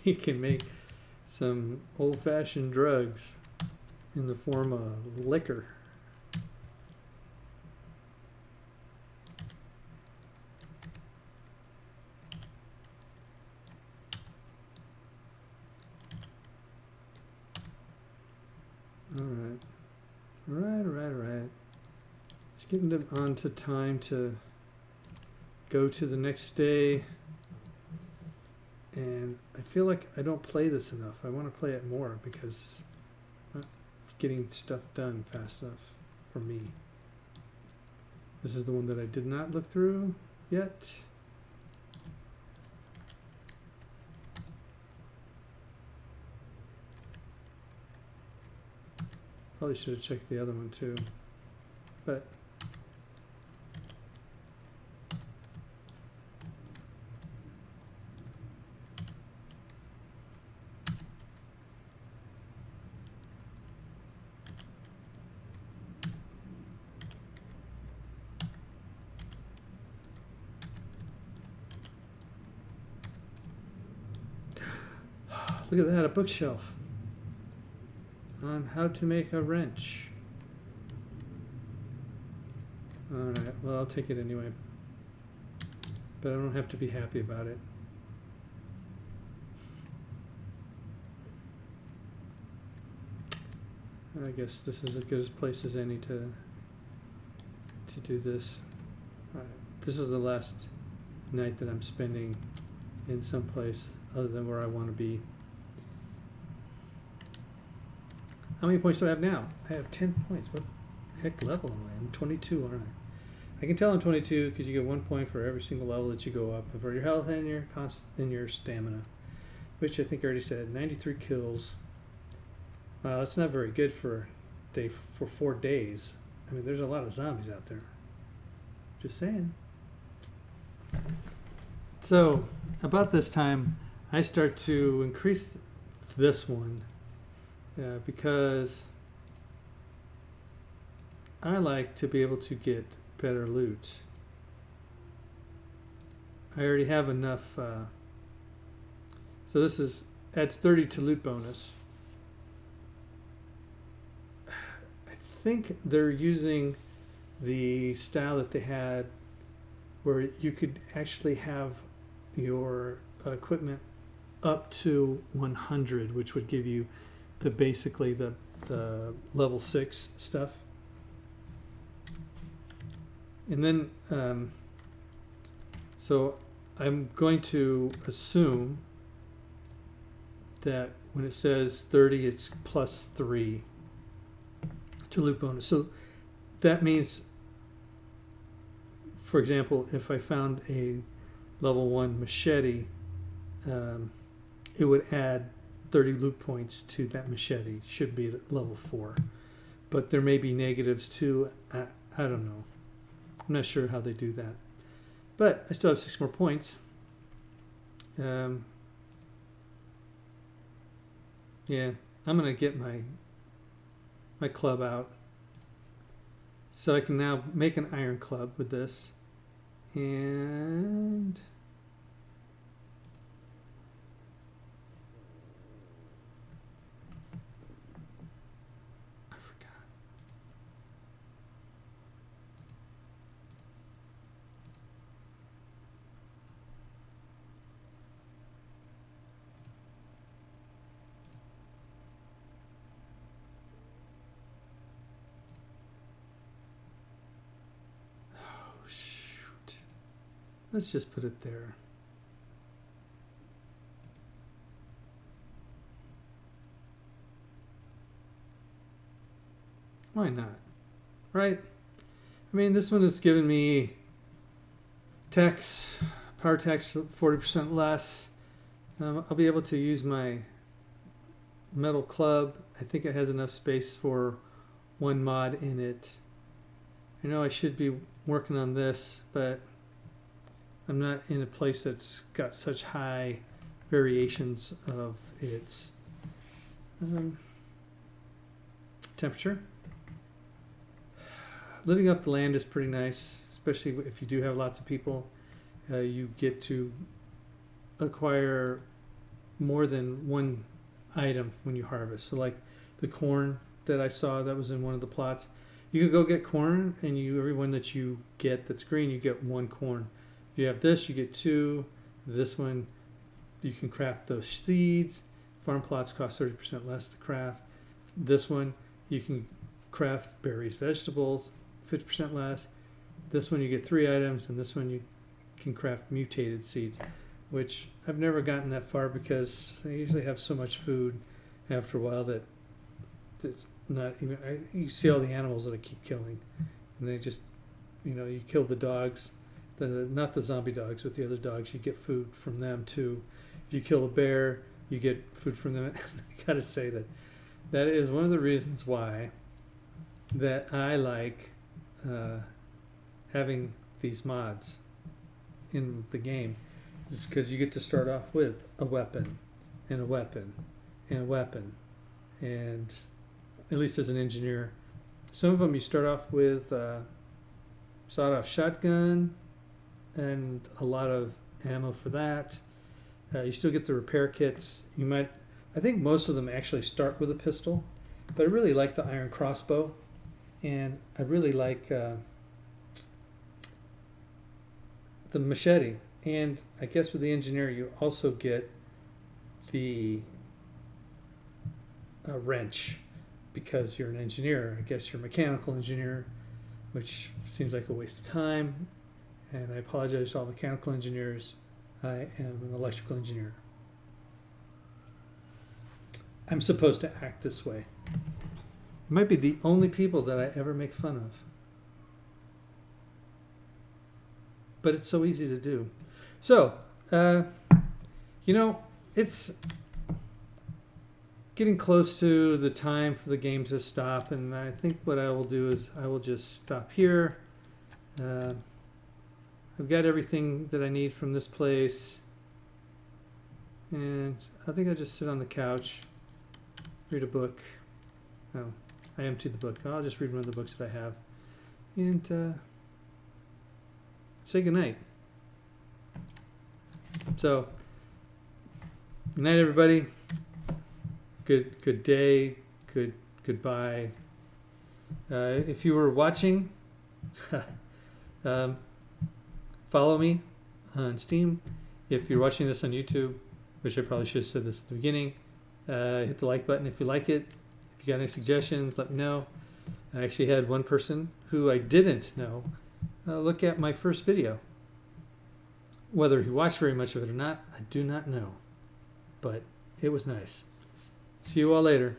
You can make some old-fashioned drugs in the form of liquor. Alright. It's getting on to time to go to the next day. And I feel like I don't play this enough. I want to play it more because I'm not getting stuff done fast enough for me. This is the one that I did not look through yet. Probably should have checked the other one too, but look at that, a bookshelf on how to make a wrench. Alright, well, I'll take it anyway. But I don't have to be happy about it. I guess this is as good a place as any to do this. Alright, this is the last night that I'm spending in some place other than where I want to be. How many points do I have now? I have 10 points. What heck level am I? I'm 22, aren't I? I can tell I'm 22 because you get 1 point for every single level that you go up, and for your health and your stamina, which I think I already said. 93 kills. Wow, that's not very good for 4 days. I mean, there's a lot of zombies out there. Just saying. So, about this time, I start to increase this one. Because I like to be able to get better loot. I already have enough. So this adds 30 to loot bonus. I think they're using the style that they had where you could actually have your equipment up to 100, which would give you basically the level 6 stuff. And then so I'm going to assume that when it says 30 it's plus 3 to loot bonus. So that means, for example, if I found a level 1 machete, it would add 30 loot points to that machete. Should be at level 4. But there may be negatives too. I don't know. I'm not sure how they do that. But I still have 6 more points. Yeah, I'm going to get my club out. So I can now make an iron club with this. And Let's just put it there. Why not? Right? I mean, this one is giving me tax, power tax 40% less. I'll be able to use my metal club. I think it has enough space for one mod in it. I know I should be working on this, but I'm not in a place that's got such high variations of its temperature. Living off the land is pretty nice, especially if you do have lots of people. You get to acquire more than one item when you harvest. So like the corn that I saw that was in one of the plots, you could go get corn, and every one that you get that's green, you get one corn. If you have this, you get two. This one, you can craft those seeds. Farm plots cost 30% less to craft. This one, you can craft berries, vegetables, 50% less. This one you get 3 items, and this one you can craft mutated seeds, which I've never gotten that far because I usually have so much food after a while that it's not even. You see all the animals that I keep killing, and they just, you kill the dogs, not the zombie dogs, but the other dogs. You get food from them too. If you kill a bear, you get food from them. I gotta say that is one of the reasons why that I like having these mods in the game, is because you get to start off with a weapon and a weapon and a weapon, and at least as an engineer, some of them you start off with sawed-off shotgun and a lot of ammo for that. You still get the repair kits. I think most of them actually start with a pistol, but I really like the iron crossbow, and I really like the machete. And I guess with the engineer, you also get the wrench, because you're an engineer. I guess you're a mechanical engineer, which seems like a waste of time. And I apologize to all mechanical engineers. I am an electrical engineer. I'm supposed to act this way. You might be the only people that I ever make fun of. But it's so easy to do. So, it's getting close to the time for the game to stop, and I think what I will do is I will just stop here. I've got everything that I need from this place, and I think I'll just sit on the couch, read a book. Oh, I emptied the book. I'll just read one of the books that I have, and say goodnight. So, good night, everybody. Good day. Goodbye. If you were watching, follow me on Steam. If you're watching this on YouTube, which I probably should have said this at the beginning, hit the like button if you like it. If you got any suggestions, let me know. I actually had one person who I didn't know look at my first video. Whether he watched very much of it or not, I do not know. But it was nice. See you all later.